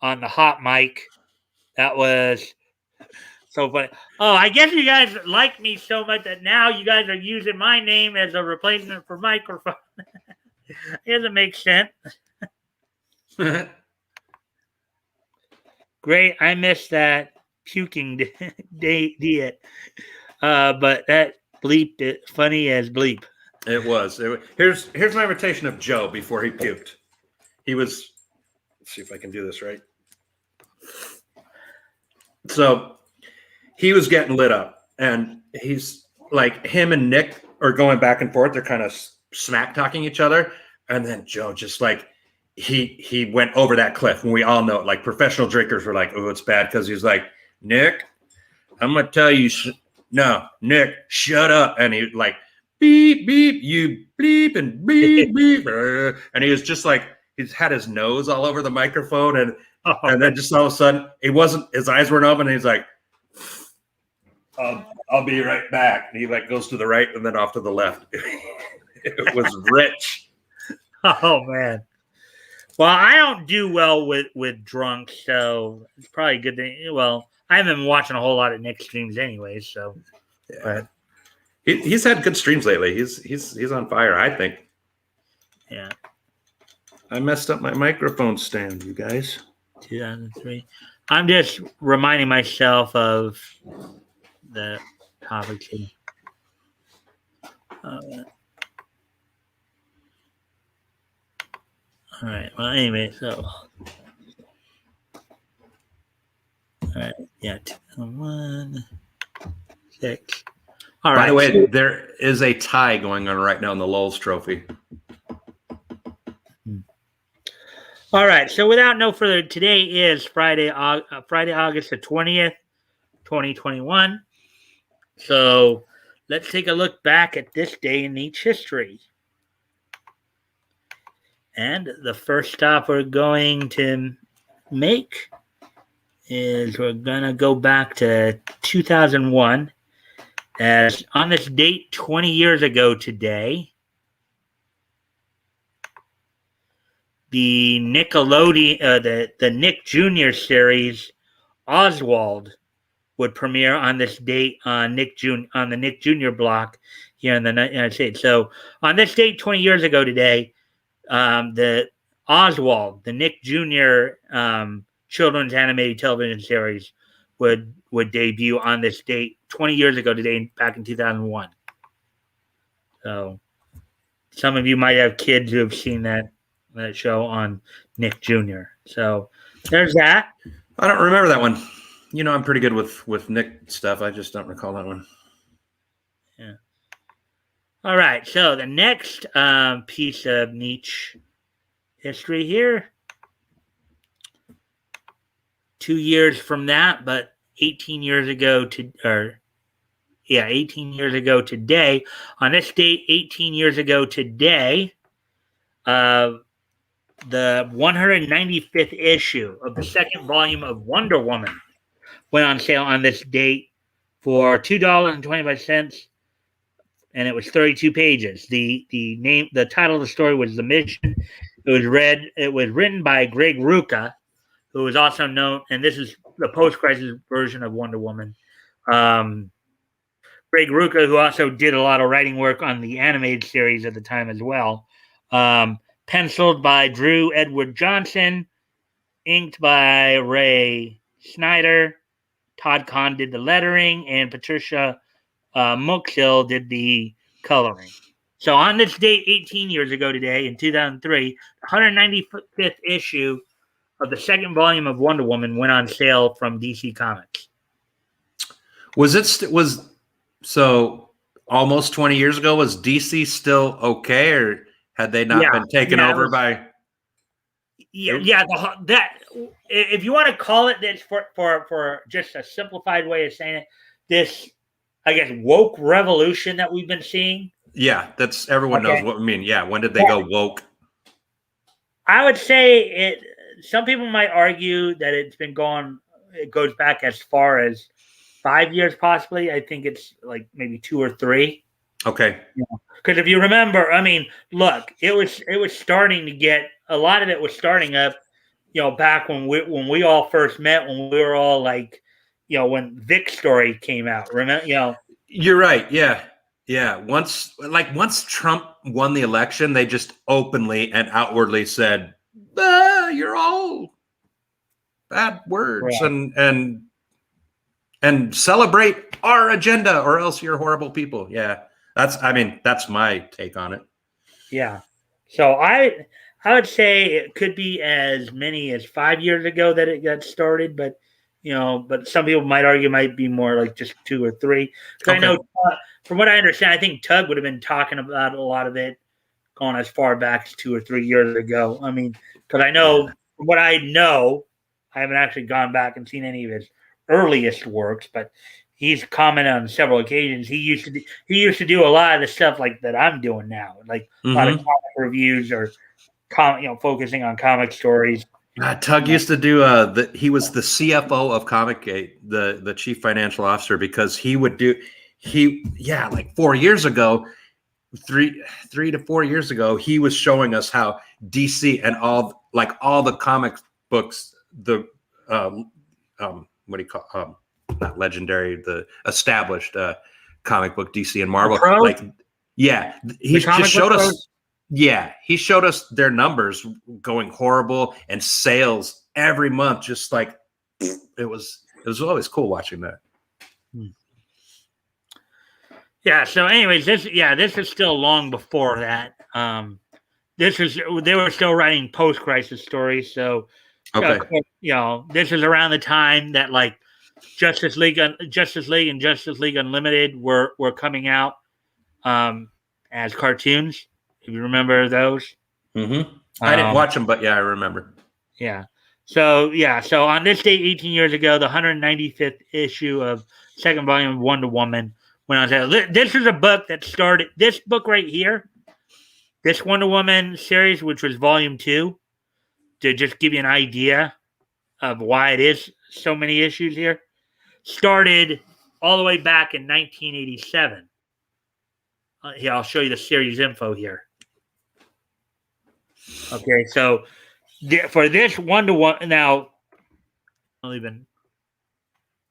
S1: on the hot mic. That was So funny. Oh, I guess you guys like me so much that now you guys are using my name as a replacement for microphone. It doesn't make sense. Great. I missed that puking diet. But that bleeped it funny as bleep.
S2: It was. Here's my imitation of Joe before he puked. He was. Let's see if I can do this right. So he was getting lit up, and he's like, him and Nick are going back and forth. They're kind of smack talking each other, and then Joe just like he went over that cliff, and we all know it. Like professional drinkers were like, "Oh, it's bad," because he's like, "Nick, I'm gonna tell you, no, Nick, shut up," and he like, "Beep beep, you bleep and beep beep," and he was just like, he's had his nose all over the microphone, and then just all of a sudden, his eyes weren't open, and he's like, I'll be right back. And he like goes to the right and then off to the left. It was rich.
S1: Oh man. Well, I don't do well with drunk, so it's probably a good thing. Well, I haven't been watching a whole lot of Nick streams anyway, so
S2: Yeah.
S1: But
S2: He's had good streams lately. He's on fire, I think.
S1: Yeah.
S2: I messed up my microphone stand, you guys.
S1: 2003. I'm just reminding myself of the topic here. All right. Well, anyway, so. All right. Yeah. 1, 6. All right.
S2: By the way, there is a tie going on right now in the Lowell's Trophy.
S1: All right. So without no further, today is Friday, August the 20th, 2021. So let's take a look back at this day in each history. And the first stop we're going to make is we're going to go back to 2001. As on this date 20 years ago today, the Nickelodeon, the Nick Jr. series Oswald would premiere on this date on the Nick Jr. block here in the United States. So on this date 20 years ago today, the Oswald, the Nick Jr. Children's animated television series would debut on this date 20 years ago today, back in 2001. So some of you might have kids who have seen that show on Nick Jr. So there's that.
S2: I don't remember that one. You know, I'm pretty good with Nick stuff. I just don't recall that one.
S1: Yeah. All right. So the next piece of niche history here. 2 years from that, but 18 years ago 18 years ago today. On this date, 18 years ago today, the 195th issue of the second volume of Wonder Woman went on sale on this date for $2.25, and it was 32 pages. The title of the story was The Mission. It was written by Greg Rucka, who is also known, and this is the post-crisis version of Wonder Woman. Greg Rucka, who also did a lot of writing work on the animated series at the time as well. Penciled by Drew Edward Johnson, inked by Ray Snyder. Todd Kahn did the lettering, and Patricia Muxill did the coloring. So on this date, 18 years ago today, in 2003, the 195th issue of the second volume of Wonder Woman went on sale from DC Comics.
S2: So almost 20 years ago, was DC still okay, or had they not been taken over by?
S1: Yeah. That if you want to call it this for just a simplified way of saying it, this, I guess, woke revolution that we've been seeing.
S2: Yeah, that's everyone knows what I mean. Yeah, when did they go woke?
S1: I would say it. Some people might argue that it goes back as far as 5 years, possibly. I think it's like maybe 2 or 3.
S2: Okay.
S1: Because if you remember, I mean, look, it was starting to get, a lot of it was starting up, back when we all first met, when we were all like, when Vic's story came out. Remember,
S2: You're right. Yeah. Yeah. Once Trump won the election, they just openly and outwardly said, you're all bad words
S1: right.
S2: and celebrate our agenda or else you're horrible people. Yeah. That's my take on it.
S1: Yeah. So I would say it could be as many as 5 years ago that it got started, but but some people might argue it might be more like just 2 or 3. Because I
S2: Okay.
S1: know, from what I understand, I think Tug would have been talking about a lot of it going as far back as 2 or 3 years ago. I mean, because I know, from what I know, I haven't actually gone back and seen any of his earliest works, but he's commented on several occasions. He used to do a lot of the stuff like that I'm doing now, like a lot of
S2: Mm-hmm.
S1: comic reviews or focusing on comic stories.
S2: Tug used to do he was the CFO of Comic-Gate, the chief financial officer, because like 4 years ago, 3 to 4 years ago, he was showing us how DC and all the comic books, the what do you call not legendary, the established comic book DC and Marvel, like he just showed us. Yeah, he showed us their numbers going horrible and sales every month. Just like it was always cool watching that.
S1: Yeah. So, anyways, this is still long before that. They were still writing post-crisis stories. So,
S2: Okay.
S1: this is around the time that like Justice League and Justice League Unlimited were coming out as cartoons. If you remember those.
S2: Mm-hmm. I didn't watch them, but yeah, I remember.
S1: Yeah. So on this date, 18 years ago, the 195th issue of second volume of Wonder Woman went on sale. This is a book that started this book right here. This Wonder Woman series, which was volume 2, to just give you an idea of why it is so many issues here, started all the way back in 1987. Here, I'll show you the series info here. Okay, so for this Wonder Woman, now I'll even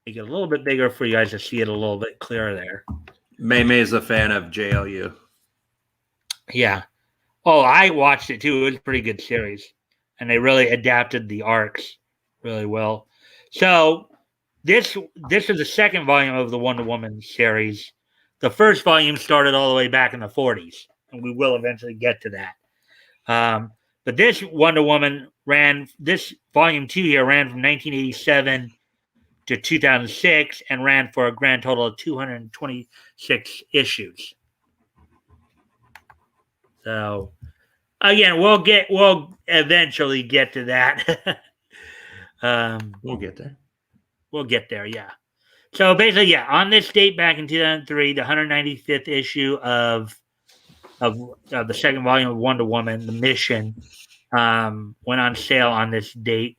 S1: make it a little bit bigger for you guys to see it a little bit clearer there.
S2: May's a fan of JLU.
S1: Yeah. Oh, I watched it too. It was a pretty good series, and they really adapted the arcs really well. So this is the second volume of the Wonder Woman series. The first volume started all the way back in the 40s, and we will eventually get to that. But this Wonder Woman this volume 2 here ran from 1987 to 2006 and ran for a grand total of 226 issues. So again, we'll eventually get to that.
S2: We'll get there.
S1: We'll get there, yeah. So basically, on this date back in 2003, the 195th issue of the second volume of Wonder Woman, The Mission, went on sale on this date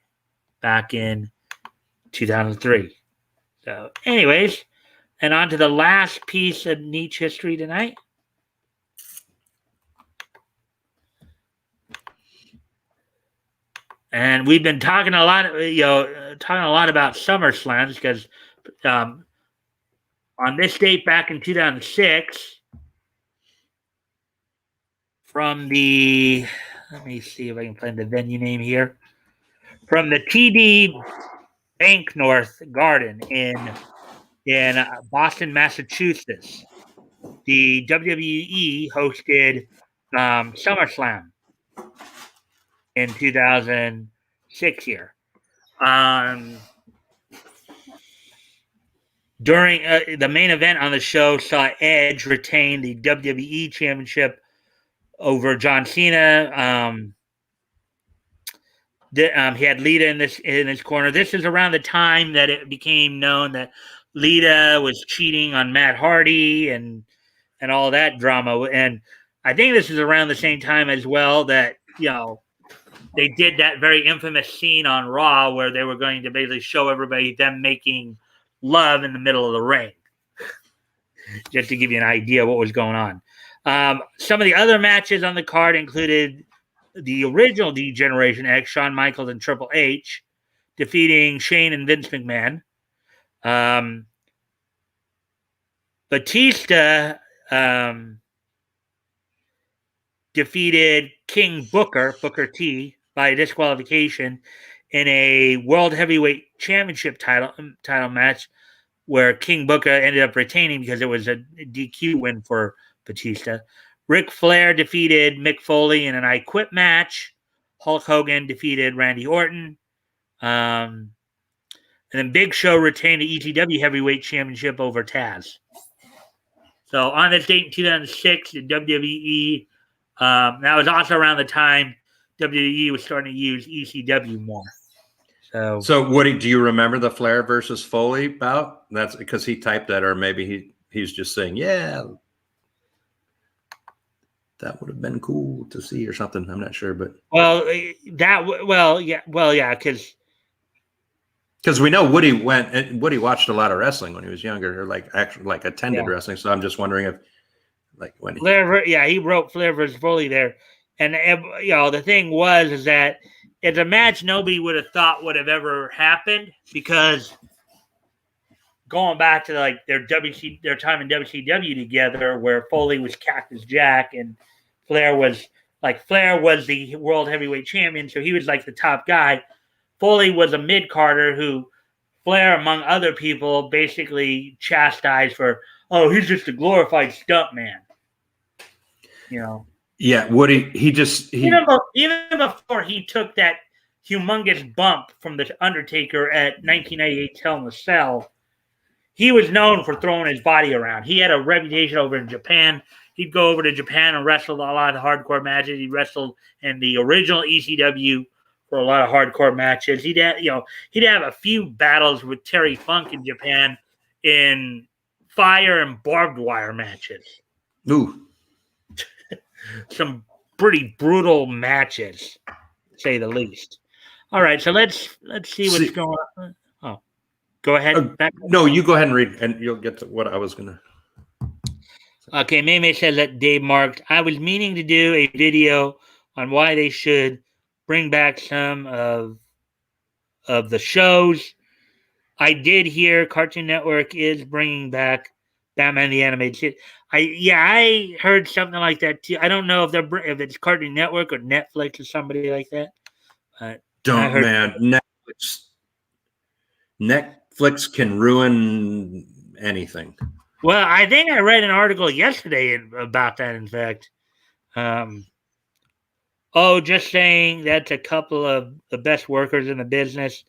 S1: back in 2003. So, anyways, and on to the last piece of niche history tonight. And we've been talking a lot about SummerSlams because on this date back in 2006, from the, let me see if I can find the venue name here, from the TD Banknorth Garden in Boston, Massachusetts, the WWE hosted SummerSlam in 2006 here. During the main event on the show saw Edge retain the WWE Championship over John Cena. He had Lita in his corner. This is around the time that it became known that Lita was cheating on Matt Hardy and all that drama. And I think this is around the same time as well that they did that very infamous scene on Raw where they were going to basically show everybody them making love in the middle of the ring, just to give you an idea of what was going on. Some of the other matches on the card included the original D-Generation X, Shawn Michaels and Triple H, defeating Shane and Vince McMahon. Batista defeated King Booker T, by disqualification in a World Heavyweight Championship title match, where King Booker ended up retaining because it was a DQ win for Batista. Ric Flair defeated Mick Foley in an I Quit match. Hulk Hogan defeated Randy Orton. And then Big Show retained the ECW Heavyweight Championship over Taz. So on this date in 2006, the WWE, that was also around the time WWE was starting to use ECW more.
S2: So Woody, do you remember the Flair versus Foley bout? That's because he typed that, or maybe he's just saying, yeah, that would have been cool to see or something. I'm not sure, but
S1: yeah, because
S2: we know Woody watched a lot of wrestling when he was younger, or actually attended wrestling. So I'm just wondering if when
S1: he wrote Flair versus Foley there, and the thing was that it's a match nobody would have thought would have ever happened, because going back to their time in WCW together, where Foley was Cactus Jack and Flair was the World Heavyweight Champion, so he was the top guy. Foley was a mid-carder who Flair, among other people, basically chastised for, he's just a glorified stunt man.
S2: Yeah, Woody,
S1: even before he took that humongous bump from the Undertaker at 1998 Hell in a Cell, he was known for throwing his body around. He had a reputation over in Japan. He'd go over to Japan and wrestle a lot of hardcore matches. He wrestled in the original ECW for a lot of hardcore matches. He'd have a few battles with Terry Funk in Japan in fire and barbed wire matches.
S2: Ooh.
S1: Some pretty brutal matches, to say the least. All right, so let's see what's going on. Oh, go ahead.
S2: No, you go ahead and read, and you'll get to what I was going to.
S1: Okay, Meme says that Dave marked, I was meaning to do a video on why they should bring back some of the shows. I did hear Cartoon Network is bringing back Batman the Animated Series. I heard something like that too. I don't know if it's Cartoon Network or Netflix or somebody like that.
S2: Netflix can ruin anything.
S1: Well, I think I read an article yesterday about that. In fact, just saying that's a couple of the best workers in the business.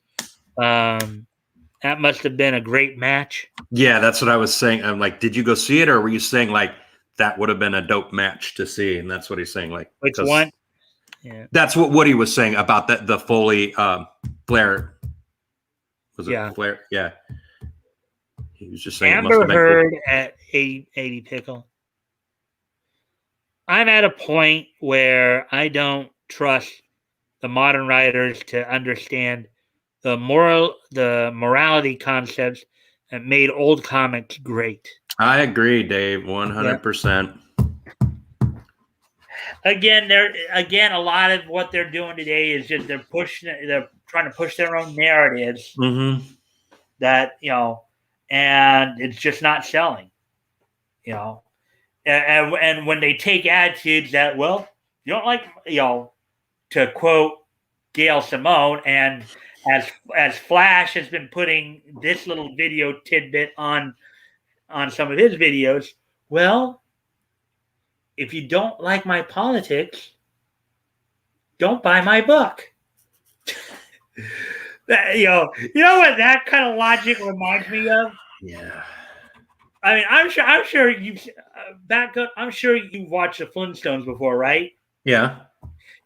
S1: That must have been a great match.
S2: Yeah, that's what I was saying. I'm like, did you go see it, or were you saying that would have been a dope match to see? And that's what he's saying.
S1: Which one? Yeah,
S2: that's what he was saying about the Foley Flair. Was it Flair? Yeah. He was just saying.
S1: Amber Heard at 80 Pickle. I'm at a point where I don't trust the modern writers to understand the morality concepts that made old comics great.
S2: I agree, Dave, 100%.
S1: Again, a lot of what they're doing today is just they're trying to push their own narratives.
S2: Mm-hmm.
S1: That and it's just not selling. And when they take attitudes that, well, you don't like, to quote Gail Simone, and as Flash has been putting this little video tidbit on some of his videos, well, if you don't like my politics, don't buy my book. You know what that kind of logic reminds me of?
S2: Yeah.
S1: I mean, I'm sure you've Batgoat. I'm sure you've watched the Flintstones before, right?
S2: Yeah.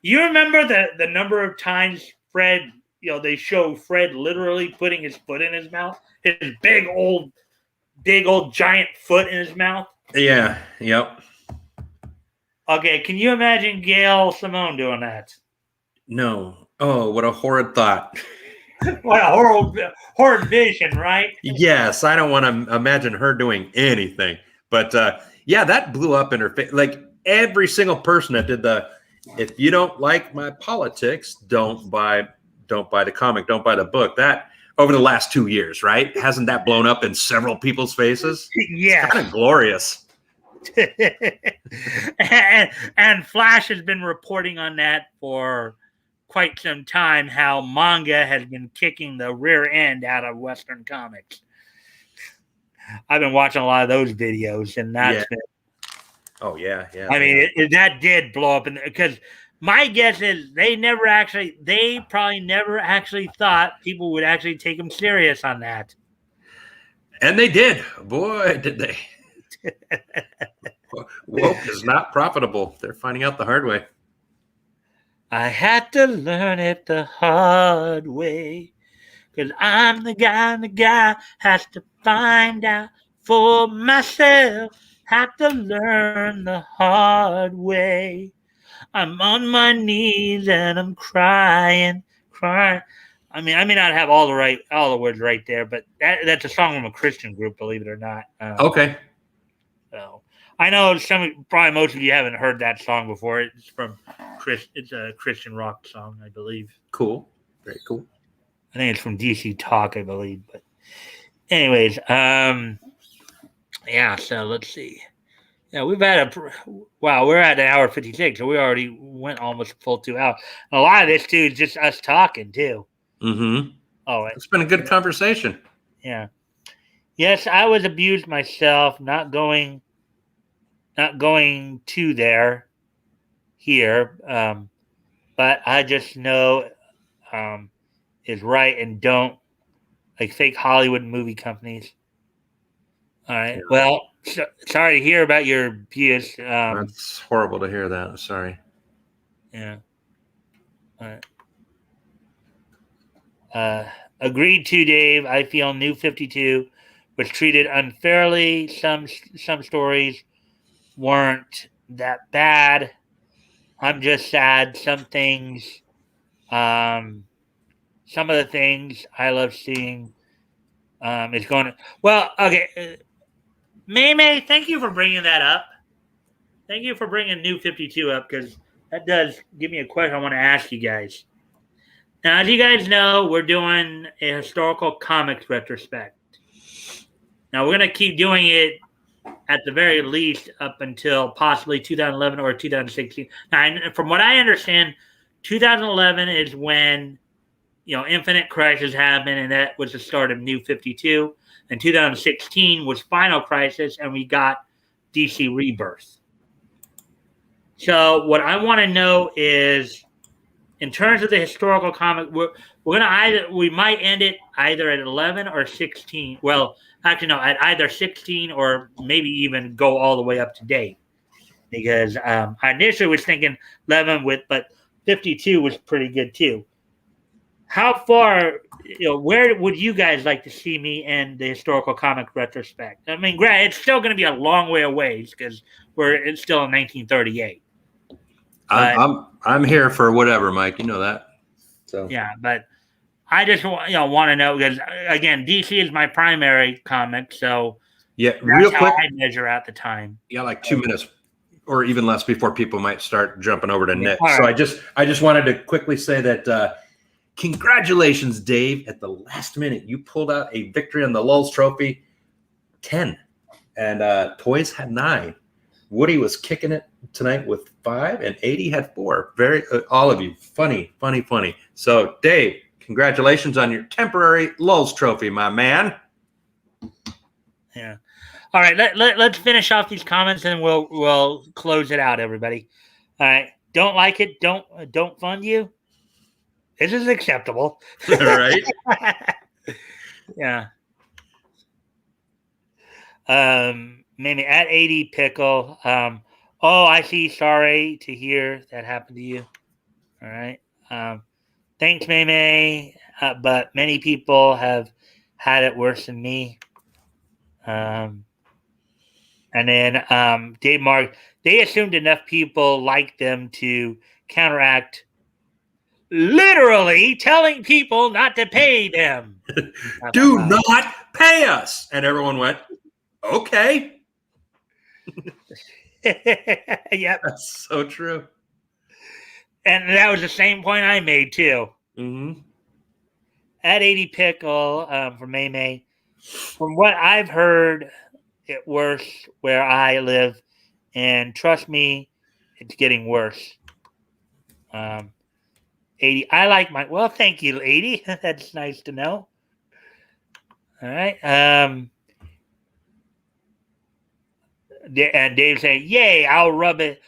S2: You
S1: remember the number of times Fred, they show Fred literally putting his foot in his mouth, his big old giant foot in his mouth.
S2: Yeah. Yep.
S1: Okay, can you imagine Gail Simone doing that?
S2: No. Oh, what a horrid thought.
S1: What a horrid vision, right?
S2: Yes, I don't want to imagine her doing anything. But yeah, that blew up in her face. Like every single person that did if you don't like my politics, don't buy the comic, don't buy the book. over the last 2 years, right? Hasn't that blown up in several people's faces?
S1: Yeah.
S2: It's kind of glorious.
S1: and Flash has been reporting on that for quite some time, how manga has been kicking the rear end out of Western comics. I've been watching a lot of those videos, and that's been.
S2: Oh yeah.
S1: I mean, that did blow up, because my guess is they probably never actually thought people would actually take them serious on that.
S2: And they did. Boy, did they. Woke is not profitable. They're finding out the hard way.
S1: I had to learn it the hard way, because I'm the guy, and the guy has to find out for myself. Have to learn the hard way. I'm on my knees and I'm crying. I mean, I may not have all the words right there, but that's a song from a Christian group, believe it or not.
S2: Okay.
S1: So I know probably most of you haven't heard that song before. It's from It's a Christian rock song, I believe.
S2: Cool. Very cool.
S1: I think it's from DC Talk, I believe. But anyways, yeah. So let's see. Yeah, we've had we're at an hour 56, so we already went almost full 2 hours. And a lot of this too is just us talking too.
S2: Mm-hmm.
S1: Oh,
S2: it's been a good conversation.
S1: Yeah. Yes, I was abused myself, not going to here, but I just know is right, and don't like fake Hollywood movie companies. All right. Yeah. Well, sorry to hear about your abuse.
S2: That's horrible to hear that. I'm sorry.
S1: Yeah. All right. Agreed to, Dave. I feel New 52 was treated unfairly. Some stories weren't that bad. I'm just sad. Some things, some of the things I love seeing is going to... Well, okay. May, thank you for bringing that up. Thank you for bringing New 52 up, because that does give me a question I want to ask you guys. Now, as you guys know, we're doing a historical comics retrospect. Now, we're going to keep doing it at the very least up until possibly 2011 or 2016. Now, from what I understand, 2011 is when, Infinite Crisis happened, and that was the start of New 52. And 2016 was Final Crisis, and we got DC Rebirth. So what I want to know is, in terms of the historical comic, we might end it either at 11 or 16. Well, actually, no, at either 16 or maybe even go all the way up to date. Because I initially was thinking 11 but 52 was pretty good too. How far, where would you guys like to see me in the historical comic retrospect? I mean, granted, it's still going to be a long way away because it's still in 1938.
S2: I'm here for whatever, Mike. You know that. So
S1: yeah, but I just want to know, because again, DC is my primary comic, so
S2: yeah,
S1: that's
S2: real quick,
S1: how I measure at the time.
S2: Yeah, like 2 minutes or even less before people might start jumping over to Nick.
S1: Right.
S2: So I just wanted to quickly say that congratulations, Dave! At the last minute, you pulled out a victory on the Lulz Trophy, 10, and Toys had 9. Woody was kicking it tonight with 5, and 80 had 4. Very, all of you, funny. So, Dave, congratulations on your temporary Lulz Trophy, my man.
S1: Yeah. All right, let's finish off these comments, and we'll close it out, everybody. All right. Don't like it? Don't fund you? This is acceptable.
S2: Right?
S1: Yeah. Maybe at 80 Pickle. Oh, I see. Sorry to hear that happened to you. All right. Thanks, May. But many people have had it worse than me. And then Dave Mark, they assumed enough people liked them to counteract literally telling people not to pay them.
S2: Do not pay us. And everyone went, okay.
S1: Yep.
S2: That's so true.
S1: And that was the same point I made too.
S2: Mm-hmm.
S1: at 80 Pickle from May. From what I've heard, it worse where I live, and trust me, it's getting worse. 80. I like my. Well, thank you, 80. That's nice to know. All right. And Dave saying, "Yay! I'll rub it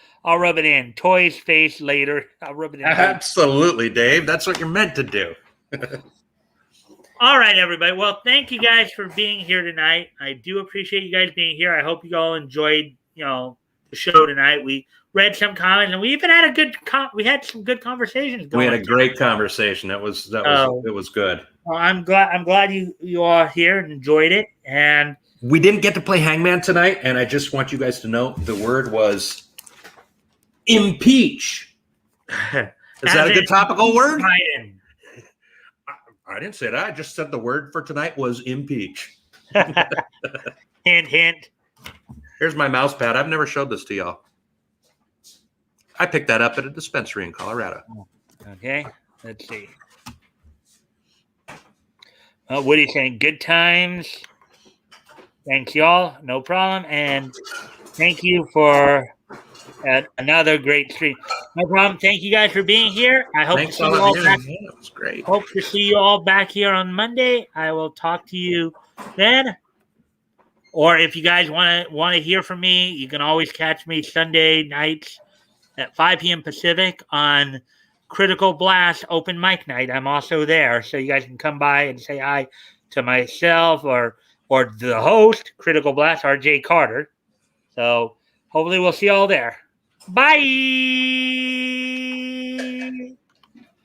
S1: in Toy's face later. I'll rub it in."
S2: Absolutely, Dave. That's what you're meant to do.
S1: All right, everybody. Well, thank you guys for being here tonight. I do appreciate you guys being here. I hope you all enjoyed, the show tonight. We read some comments, and we even had we had some good conversations going.
S2: We had a great conversation. It was good.
S1: Well, I'm glad you all here and enjoyed it. And
S2: we didn't get to play Hangman tonight, and I just want you guys to know the word was impeach. Is that a good topical word? I didn't say that. I just said the word for tonight was impeach.
S1: Hint, hint.
S2: Here's my mouse pad. I've never showed this to y'all. I picked that up at a dispensary in Colorado.
S1: Okay, let's see. Woody's saying good times. Thanks, y'all. No problem. And thank you for another great stream. No problem. Thank you guys for being here. I hope to see you all back.
S2: Yeah, it was great.
S1: Hope to see you all back here on Monday. I will talk to you then. Or if you guys want to hear from me, you can always catch me Sunday nights at 5 p.m. Pacific on Critical Blast Open Mic Night. I'm also there, so you guys can come by and say hi to myself or the host, Critical Blast, RJ Carter. So hopefully we'll see you all there. Bye.